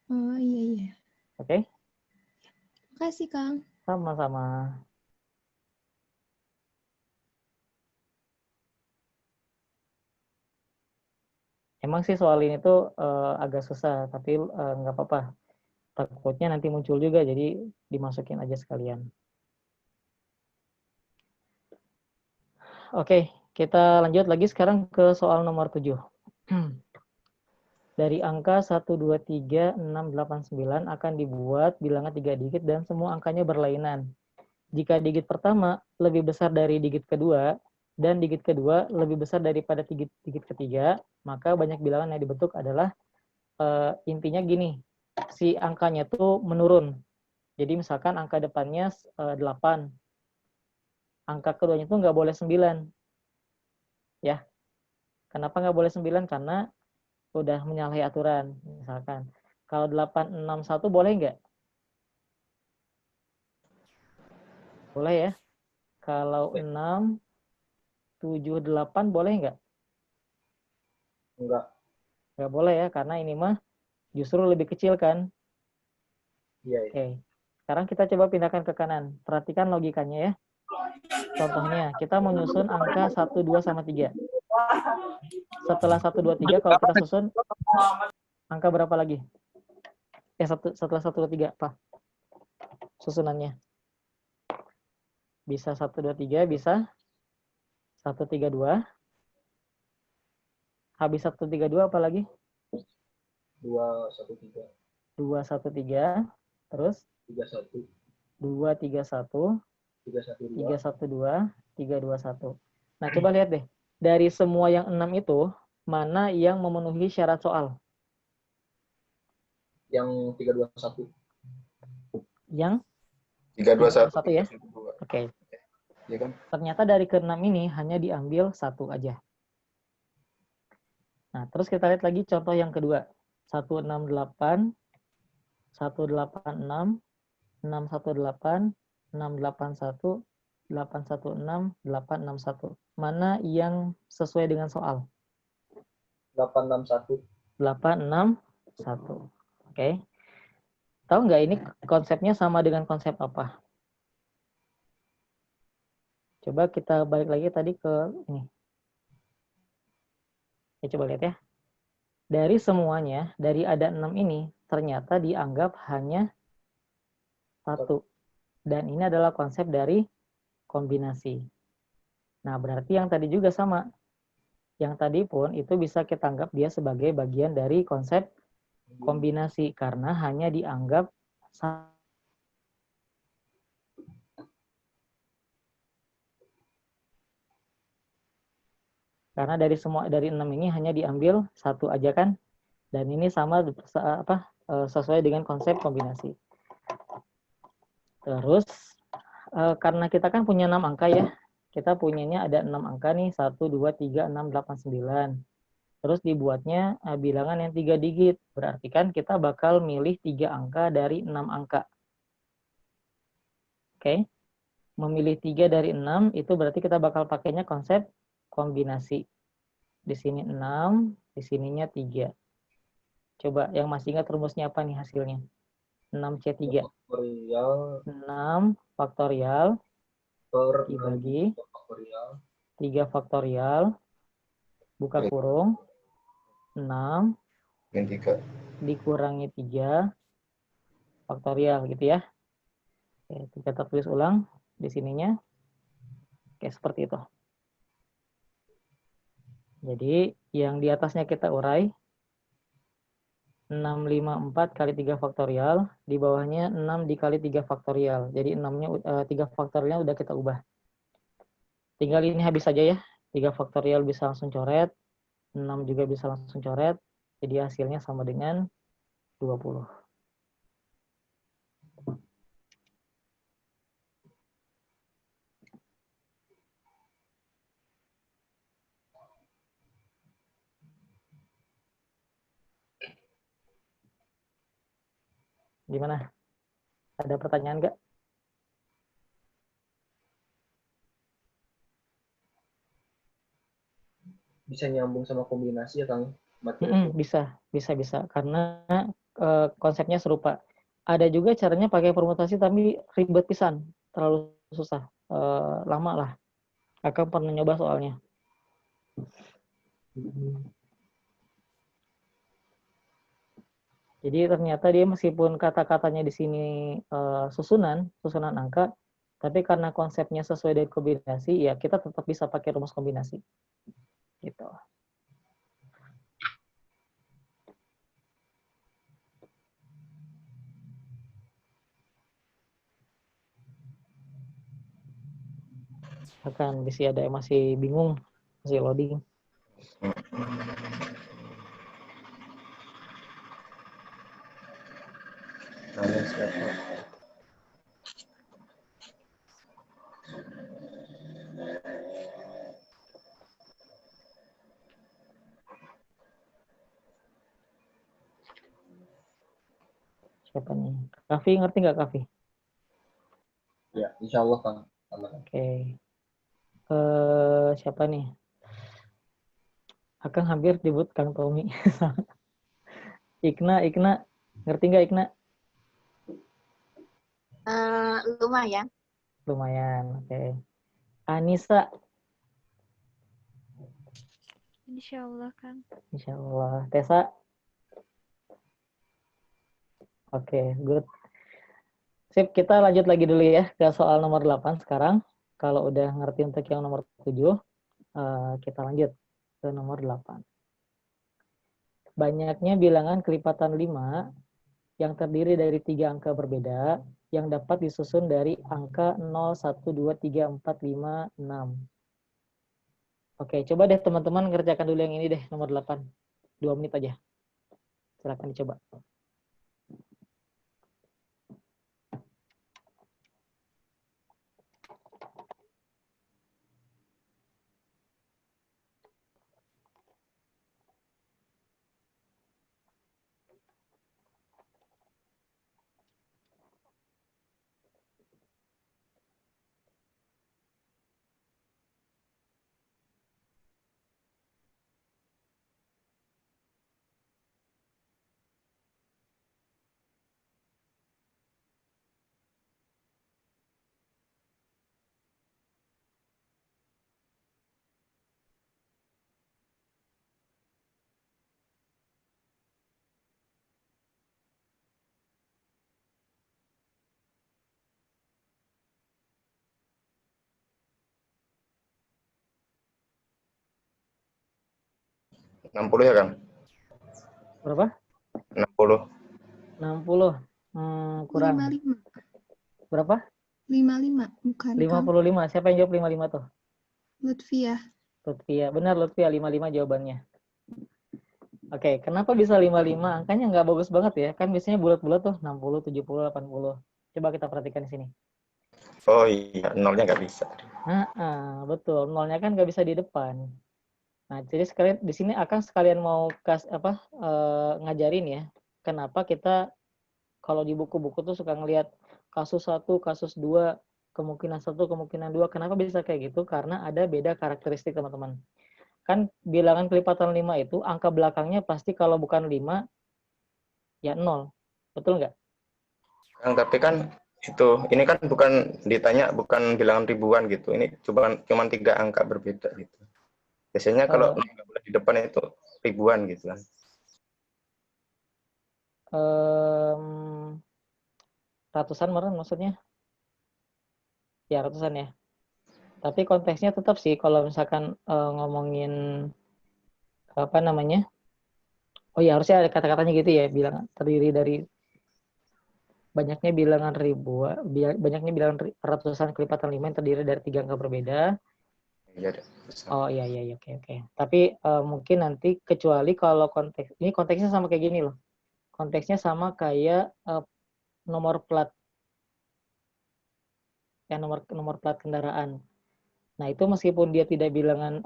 Oh iya iya. Oke? Makasih Kang. Sama-sama. Emang sih soal ini tuh agak susah, tapi nggak apa-apa. Takutnya nanti muncul juga, jadi dimasukin aja sekalian. Oke, kita lanjut lagi sekarang ke soal nomor 7. Dari angka 1, 2, 3, 6, 8, 9 akan dibuat bilangan 3 digit dan semua angkanya berlainan. Jika digit pertama lebih besar dari digit kedua, dan digit kedua lebih besar daripada digit ketiga, maka banyak bilangan yang dibentuk adalah intinya gini, si angkanya tuh menurun. Jadi misalkan angka depannya 8, angka keduanya tuh nggak boleh 9. Ya, kenapa nggak boleh 9? Karena udah menyalahi aturan. Misalkan, kalau 861 boleh nggak? Boleh ya. Kalau 6, 7, 8 boleh nggak? Enggak. Nggak boleh ya, karena ini mah justru lebih kecil kan. Iya. Oke. Sekarang kita coba pindahkan ke kanan. Perhatikan logikanya ya. Contohnya, kita menyusun angka 1, 2, sama 3. Setelah 1, 2, 3, kalau kita susun, angka berapa lagi? Setelah 1, 2, 3, apa? Susunannya. Bisa 1, 2, 3, bisa 1, 3, 2. Habis 1, 3, 2, apa lagi? 2, 1, 3. 2, 1, 3. Terus? 3, 1. 2, 3, 1. 3, 1, 2. 3, 1, 2. 3, 2, 1. Nah, coba lihat deh. Dari semua yang 6 itu, mana yang memenuhi syarat soal? Yang 3, 2, 1. Yang 3, 2, 1. 1 ya? Oke. Iya kan? Ternyata dari ke-6 ini hanya diambil 1 aja. Nah, terus kita lihat lagi contoh yang kedua. 168, 186, 618, 681, 816, 861. Mana yang sesuai dengan soal? 861. 861. Oke. Tahu nggak ini konsepnya sama dengan konsep apa? Coba kita balik lagi tadi ke ini. Ya, coba lihat ya. Dari semuanya, dari ada 6 ini, ternyata dianggap hanya 1. Dan ini adalah konsep dari kombinasi. Nah, berarti yang tadi juga sama. Yang tadi pun itu bisa kita anggap dia sebagai bagian dari konsep kombinasi, karena hanya dianggap karena dari 6 ini hanya diambil 1 aja kan, dan ini sama sesuai dengan konsep kombinasi. Terus karena kita kan punya 6 angka ya, kita punyanya ada 6 angka nih, 1, 2, 3, 6, 8, 9. Terus dibuatnya bilangan yang 3 digit, berarti kan kita bakal milih 3 angka dari 6 angka. Oke, memilih 3 dari 6 itu berarti kita bakal pakainya konsep kombinasi. Di sini 6, di sininya 3. Coba yang masih ingat rumusnya apa nih hasilnya? 6C3. 6 faktorial dibagi 3 faktorial, buka kurung, 6 dikurangi 3 faktorial gitu ya. Oke, kita tulis ulang di sininya. Oke, seperti itu. Jadi yang di atasnya kita urai 654 kali 3 faktorial, di bawahnya 6 dikali 3 faktorial. Jadi 3 faktorialnya udah kita ubah. Tinggal ini habis saja ya. 3 faktorial bisa langsung coret, 6 juga bisa langsung coret. Jadi hasilnya sama dengan 20. Gimana? Ada pertanyaan nggak? Bisa nyambung sama kombinasi ya Kang? Bisa. Karena konsepnya serupa. Ada juga caranya pakai permutasi tapi ribet pisan, terlalu susah, lama lah. Akang pernah nyoba soalnya. Jadi ternyata dia meskipun kata-katanya di sini susunan angka, tapi karena konsepnya sesuai dengan kombinasi, ya kita tetap bisa pakai rumus kombinasi. Gitu. Akan bisa ada yang masih bingung, masih loading. Siapa nih? Kavi, ngerti nggak Kavi? Ya, insya Allah Kang. Oke. Siapa nih? Akang hampir disebut Kang Tommy. Ikna, ngerti nggak Ikna? Lumayan. Lumayan, oke. Anissa, Insya Allah, Kang. insya Allah. Tessa, oke, good. Sip, kita lanjut lagi dulu ya ke soal nomor 8 sekarang. Kalau udah ngerti untuk yang nomor 7, kita lanjut ke nomor 8. Banyaknya bilangan kelipatan 5 yang terdiri dari 3 angka berbeda yang dapat disusun dari angka 0, 1, 2, 3, 4, 5, 6. Oke, coba deh teman-teman ngerjakan dulu yang ini deh, nomor 8. 2 menit aja. Silakan dicoba. Enam puluh ya, Kang? Berapa? 60. 60. Kurang. 55. Berapa? 55, bukan Kang. 55. Siapa yang jawab 55 tuh? Lutfiah. Lutfia. Benar Lutfia, 55 jawabannya. Oke, kenapa bisa 55? Angkanya nggak bagus banget ya. Kan biasanya bulat-bulat tuh 60, 70, 80. Coba kita perhatikan di sini. Oh iya, nolnya nggak bisa. Betul. Nolnya kan nggak bisa di depan. Nah, jadi sekalian di sini akan sekalian mau ngajarin ya. Kenapa kita kalau di buku-buku tuh suka ngelihat kasus 1, kasus 2, kemungkinan 1, kemungkinan 2. Kenapa bisa kayak gitu? Karena ada beda karakteristik, teman-teman. Kan bilangan kelipatan 5 itu angka belakangnya pasti kalau bukan 5 ya 0. Betul nggak? Kang, tapi kan ini kan bukan ditanya, bukan bilangan ribuan gitu. Ini cuma 3 angka berbeda gitu. Biasanya kalau di depan itu ribuan gitu kan. Ratusan meren maksudnya? Ya ratusan ya. Tapi konteksnya tetap sih kalau misalkan ngomongin apa namanya? Oh ya harusnya ada kata-katanya gitu ya, bilangan terdiri dari banyaknya bilangan ribuan, banyaknya bilangan ratusan kelipatan 5 yang terdiri dari 3 angka berbeda. Oh iya oke. Tapi mungkin nanti kecuali kalau ini konteksnya sama kayak gini loh. Konteksnya sama kayak nomor plat. Ya nomor plat kendaraan. Nah, itu meskipun dia tidak bilang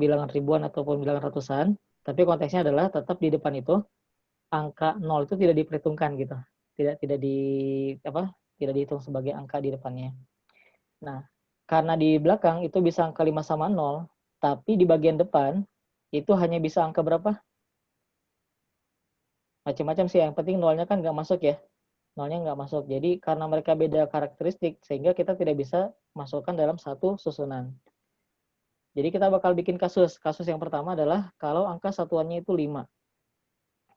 bilangan ribuan ataupun bilangan ratusan, tapi konteksnya adalah tetap di depan itu angka 0 itu tidak diperhitungkan gitu. tidak dihitung sebagai angka di depannya. Nah, karena di belakang itu bisa angka 5 sama 0, tapi di bagian depan itu hanya bisa angka berapa? Macam-macam sih, yang penting nolnya kan nggak masuk ya. Nolnya nggak masuk. Jadi karena mereka beda karakteristik, sehingga kita tidak bisa masukkan dalam satu susunan. Jadi kita bakal bikin kasus. Kasus yang pertama adalah kalau angka satuannya itu 5.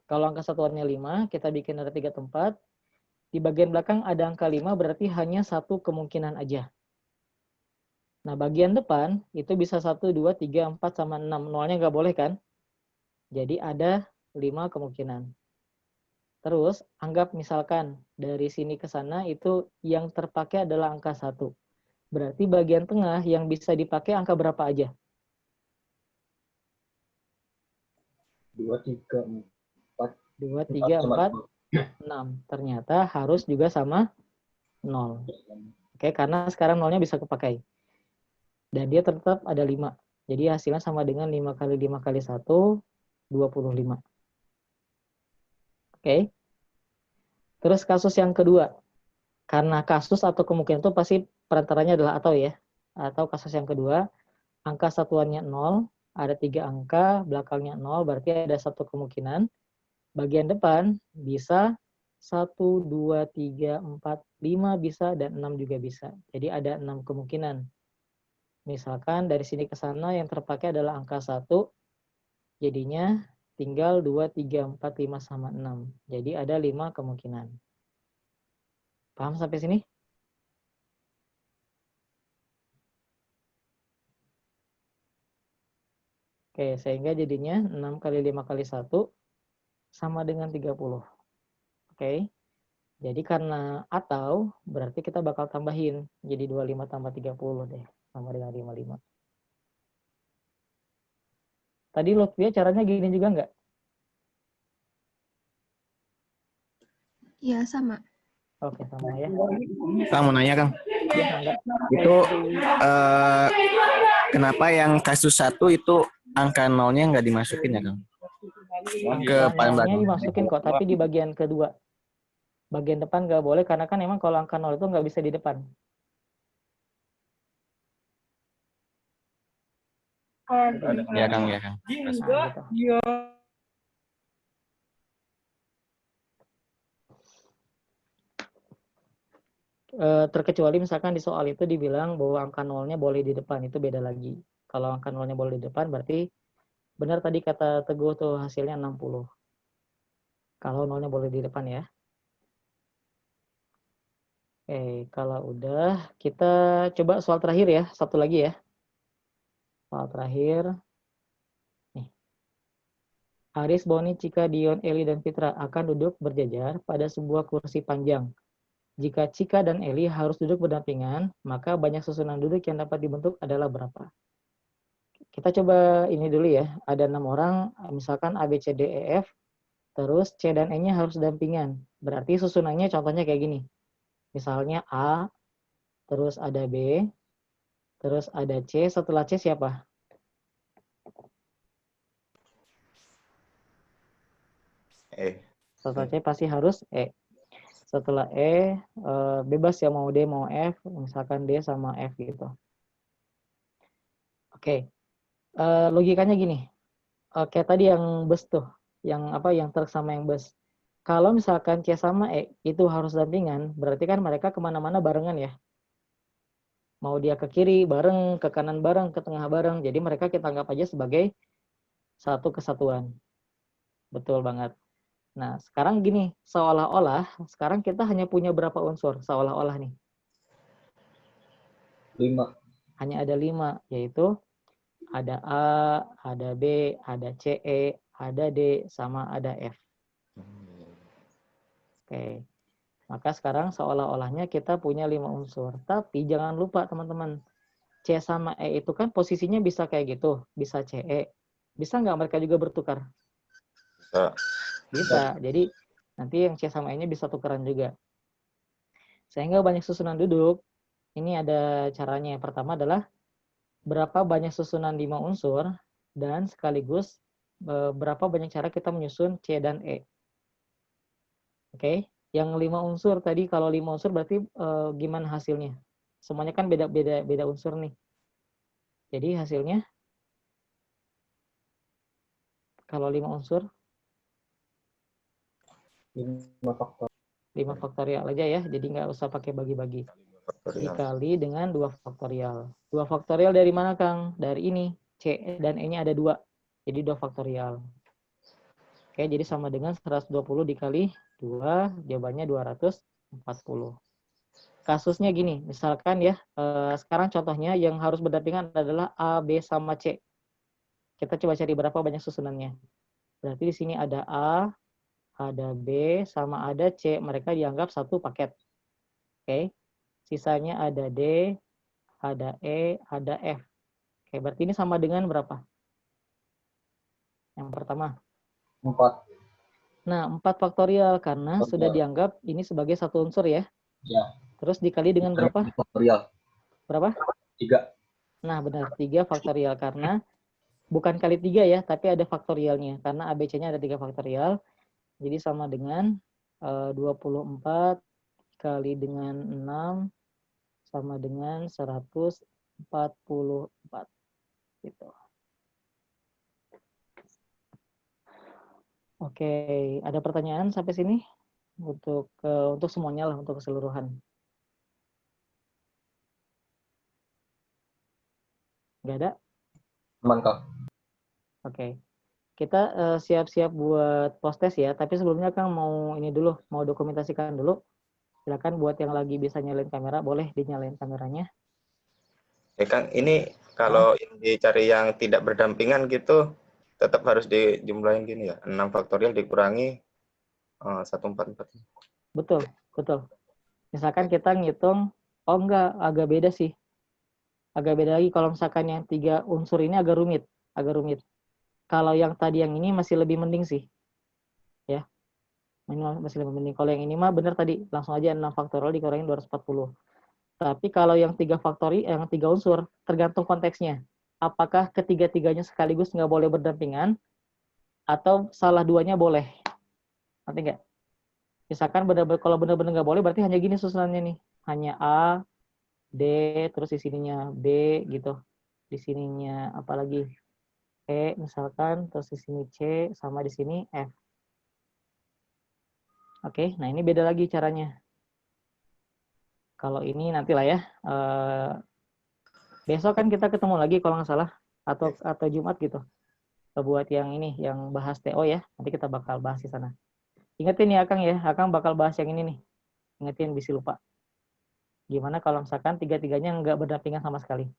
Kalau angka satuannya 5, kita bikin ada 3 tempat. Di bagian belakang ada angka 5, berarti hanya satu kemungkinan aja. Nah, bagian depan itu bisa 1, 2, 3, 4, sama 6. Nolnya nggak boleh kan? Jadi ada 5 kemungkinan. Terus, anggap misalkan dari sini ke sana itu yang terpakai adalah angka 1. Berarti bagian tengah yang bisa dipakai angka berapa aja? 2, 3, 4. 2, 3, 4, 6. Ternyata harus juga sama 0. Oke, karena sekarang nolnya bisa kepakai. Dan dia tetap ada 5. Jadi hasilnya sama dengan 5 kali 5 kali 1, 25. Oke. Terus kasus yang kedua. Karena kasus atau kemungkinan itu pasti perantaranya adalah atau ya. Atau kasus yang kedua, angka satuannya 0, ada 3 angka, belakangnya 0, berarti ada satu kemungkinan. Bagian depan bisa 1, 2, 3, 4, 5 bisa, dan 6 juga bisa. Jadi ada 6 kemungkinan. Misalkan dari sini ke sana yang terpakai adalah angka 1, jadinya tinggal 2, 3, 4, 5, sama 6. Jadi ada 5 kemungkinan. Paham sampai sini? Oke, sehingga jadinya 6 kali 5 kali 1 sama dengan 30. Oke. Jadi karena atau, berarti kita bakal tambahin. Jadi 25 tambah 30 deh. Sama dengan 55. Tadi Lutfia caranya gini juga nggak? Iya, sama. Oke, sama ya. Kang mau nanya Kang, Ya, enggak. itu kenapa yang kasus 1 itu angka nolnya nggak dimasukin ya Kang? Ke Angka paling nolnya belakang. dimasukin kok, tapi di bagian kedua. Bagian depan nggak boleh, karena kan emang kalau angka 0 itu nggak bisa di depan. Ya Kang, ya Kang. Nah, gitu. Terkecuali misalkan di soal itu dibilang bahwa angka nolnya boleh di depan, itu beda lagi. Kalau angka nolnya boleh di depan, berarti benar tadi kata Teguh tuh hasilnya 60. Kalau nolnya boleh di depan ya. Oke, kalau udah, kita coba soal terakhir ya, satu lagi ya. Soal terakhir. Nih. Aris, Boni, Cika, Dion, Eli, dan Fitra akan duduk berjajar pada sebuah kursi panjang. Jika Cika dan Eli harus duduk berdampingan, maka banyak susunan duduk yang dapat dibentuk adalah berapa? Kita coba ini dulu ya. Ada 6 orang, misalkan A, B, C, D, E, F, terus C dan E-nya harus dampingan. Berarti susunannya contohnya kayak gini. Misalnya A, terus ada B, terus ada C, setelah C siapa? E. Setelah C pasti harus E. Setelah E, bebas ya mau D mau F, misalkan D sama F gitu. Oke, logikanya gini. Kayak tadi yang bus tuh, yang truk sama yang bus. Kalau misalkan C sama E itu harus dampingan, berarti kan mereka kemana-mana barengan ya. Mau dia ke kiri bareng, ke kanan bareng, ke tengah bareng. Jadi mereka kita anggap aja sebagai satu kesatuan. Betul banget. Nah, sekarang gini, seolah-olah sekarang kita hanya punya berapa unsur? Seolah-olah nih. 5. Hanya ada 5, yaitu ada A, ada B, ada C, E, ada D, sama ada F. Oke. Maka sekarang seolah-olahnya kita punya 5 unsur. Tapi jangan lupa teman-teman, C sama E itu kan posisinya bisa kayak gitu, bisa CE. Bisa nggak mereka juga bertukar? Bisa. Bisa. Jadi nanti yang C sama E-nya bisa tukeran juga. Sehingga banyak susunan duduk. Ini ada caranya. Yang pertama adalah berapa banyak susunan 5 unsur dan sekaligus berapa banyak cara kita menyusun C dan E. Oke. Yang 5 unsur tadi, kalau 5 unsur berarti gimana hasilnya? Semuanya kan beda unsur nih. Jadi hasilnya kalau 5 unsur 5 faktor. 5 faktorial aja ya, jadi nggak usah pakai bagi-bagi. Faktorial. Dikali dengan 2 faktorial. 2 faktorial dari mana, Kang? Dari ini. C dan E-nya ada 2. Jadi 2 faktorial. Oke, jadi sama dengan 120 dikali 2, jawabannya 240. Kasusnya gini, misalkan ya, sekarang contohnya yang harus berdampingan adalah A, B, sama C. Kita coba cari berapa banyak susunannya. Berarti di sini ada A, ada B, sama ada C. Mereka dianggap satu paket. Oke. Sisanya ada D, ada E, ada F. Oke, berarti ini sama dengan berapa? Yang pertama. 4. Nah, 4 faktorial karena sudah dianggap ini sebagai satu unsur ya. Ya. Terus dikali dengan berapa? Faktorial. Berapa? 3. Nah, benar. 3 faktorial karena bukan kali 3 ya, tapi ada faktorialnya. Karena ABC-nya ada 3 faktorial. Jadi sama dengan 24 kali dengan 6 sama dengan 144. Gitu. Oke, ada pertanyaan sampai sini? Untuk semuanya lah, untuk keseluruhan. Nggak ada? Mantap. Oke. Kita siap-siap buat post test ya, tapi sebelumnya Kang mau ini dulu, mau dokumentasikan dulu. Silakan buat yang lagi bisa nyalain kamera, boleh dinyalain kameranya. Kang, ini kalau yang dicari yang tidak berdampingan gitu, tetap harus dijumlahin gini ya, 6 faktorial dikurangi 144. Betul, betul. Misalkan kita ngitung, oh enggak, agak beda sih. Agak beda lagi kalau misalkan yang 3 unsur ini agak rumit. Kalau yang tadi yang ini masih lebih mending sih. Ya. Ini masih lebih mending. Kalau yang ini mah benar tadi, langsung aja 6 faktorial dikurangin 240. Tapi kalau yang 3 yang 3 unsur, tergantung konteksnya. Apakah ketiga-tiganya sekaligus nggak boleh berdampingan, atau salah duanya boleh. Nanti nggak? Misalkan kalau benar-benar nggak boleh, berarti hanya gini susunannya nih. Hanya A, D, terus di sininya B gitu. Di sininya apalagi E misalkan, terus di sini C, sama di sini F. Oke, nah ini beda lagi caranya. Kalau ini nantilah ya. Besok kan kita ketemu lagi kalau nggak salah, atau Jumat gitu. Buat yang ini, yang bahas TO ya. Nanti kita bakal bahas di sana. Ingetin ya Akang ya, Akang bakal bahas yang ini nih. Ingetin, bisa lupa. Gimana kalau misalkan tiga-tiganya nggak berdampingan sama sekali.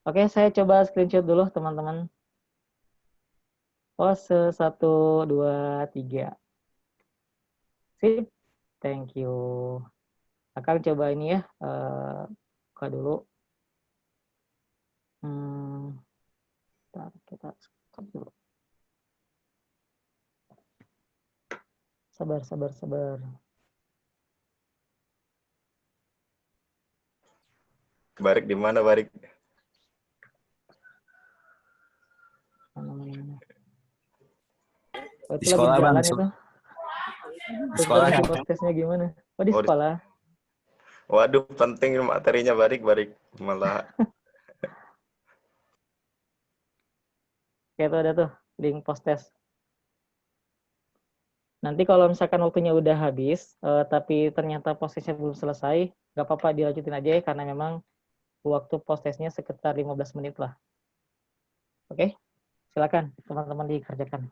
Oke, saya coba screenshot dulu teman-teman. Pose 1, 2, 3. Sip, thank you. Akang coba ini ya, buka dulu. Bentar, kita stop dulu. Sabar. Barik di mana, Barik? Oh, Di itu lagi sekolah, Bang. jalan itu. Di sekolah. Tesnya gimana? Oh, di sekolah. Waduh, penting materinya, Barik. Malah. Kayak itu ada tuh, link post test. Nanti kalau misalkan waktunya udah habis, tapi ternyata post testnya belum selesai, nggak apa-apa dilanjutin aja ya, karena memang waktu post testnya sekitar 15 menit lah. Oke, silakan teman-teman dikerjakan.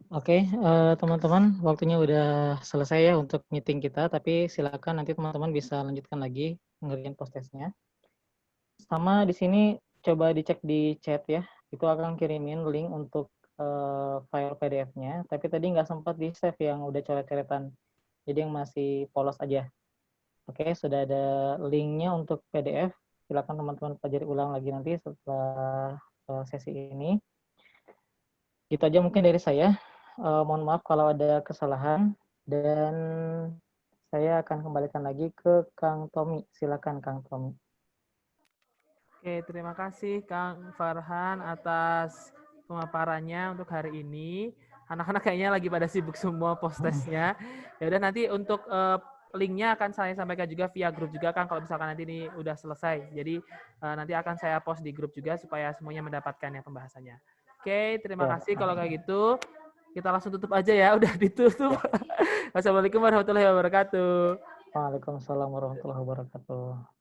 Oke, teman-teman, waktunya udah selesai ya untuk meeting kita, tapi silakan nanti teman-teman bisa lanjutkan lagi ngerjain post-testnya. Sama di sini coba dicek di chat ya, itu akan kirimin link untuk file PDF-nya, tapi tadi nggak sempat di-save yang udah coret-coretan, jadi yang masih polos aja. Oke, sudah ada linknya untuk PDF, silakan teman-teman pelajari ulang lagi nanti setelah sesi ini. Gitu aja mungkin dari saya. Mohon maaf kalau ada kesalahan dan saya akan kembalikan lagi ke Kang Tommy. Silakan Kang Tommy. Oke, terima kasih Kang Farhan atas pemaparannya untuk hari ini. Anak-anak kayaknya lagi pada sibuk semua post-testnya. Ya udah nanti untuk linknya akan saya sampaikan juga via grup juga Kang kalau misalkan nanti ini udah selesai. Jadi nanti akan saya post di grup juga supaya semuanya mendapatkan ya pembahasannya. Oke, terima kasih kalau kayak gitu. Kita langsung tutup aja ya, udah ditutup. Wassalamualaikum warahmatullahi wabarakatuh. Waalaikumsalam warahmatullahi wabarakatuh.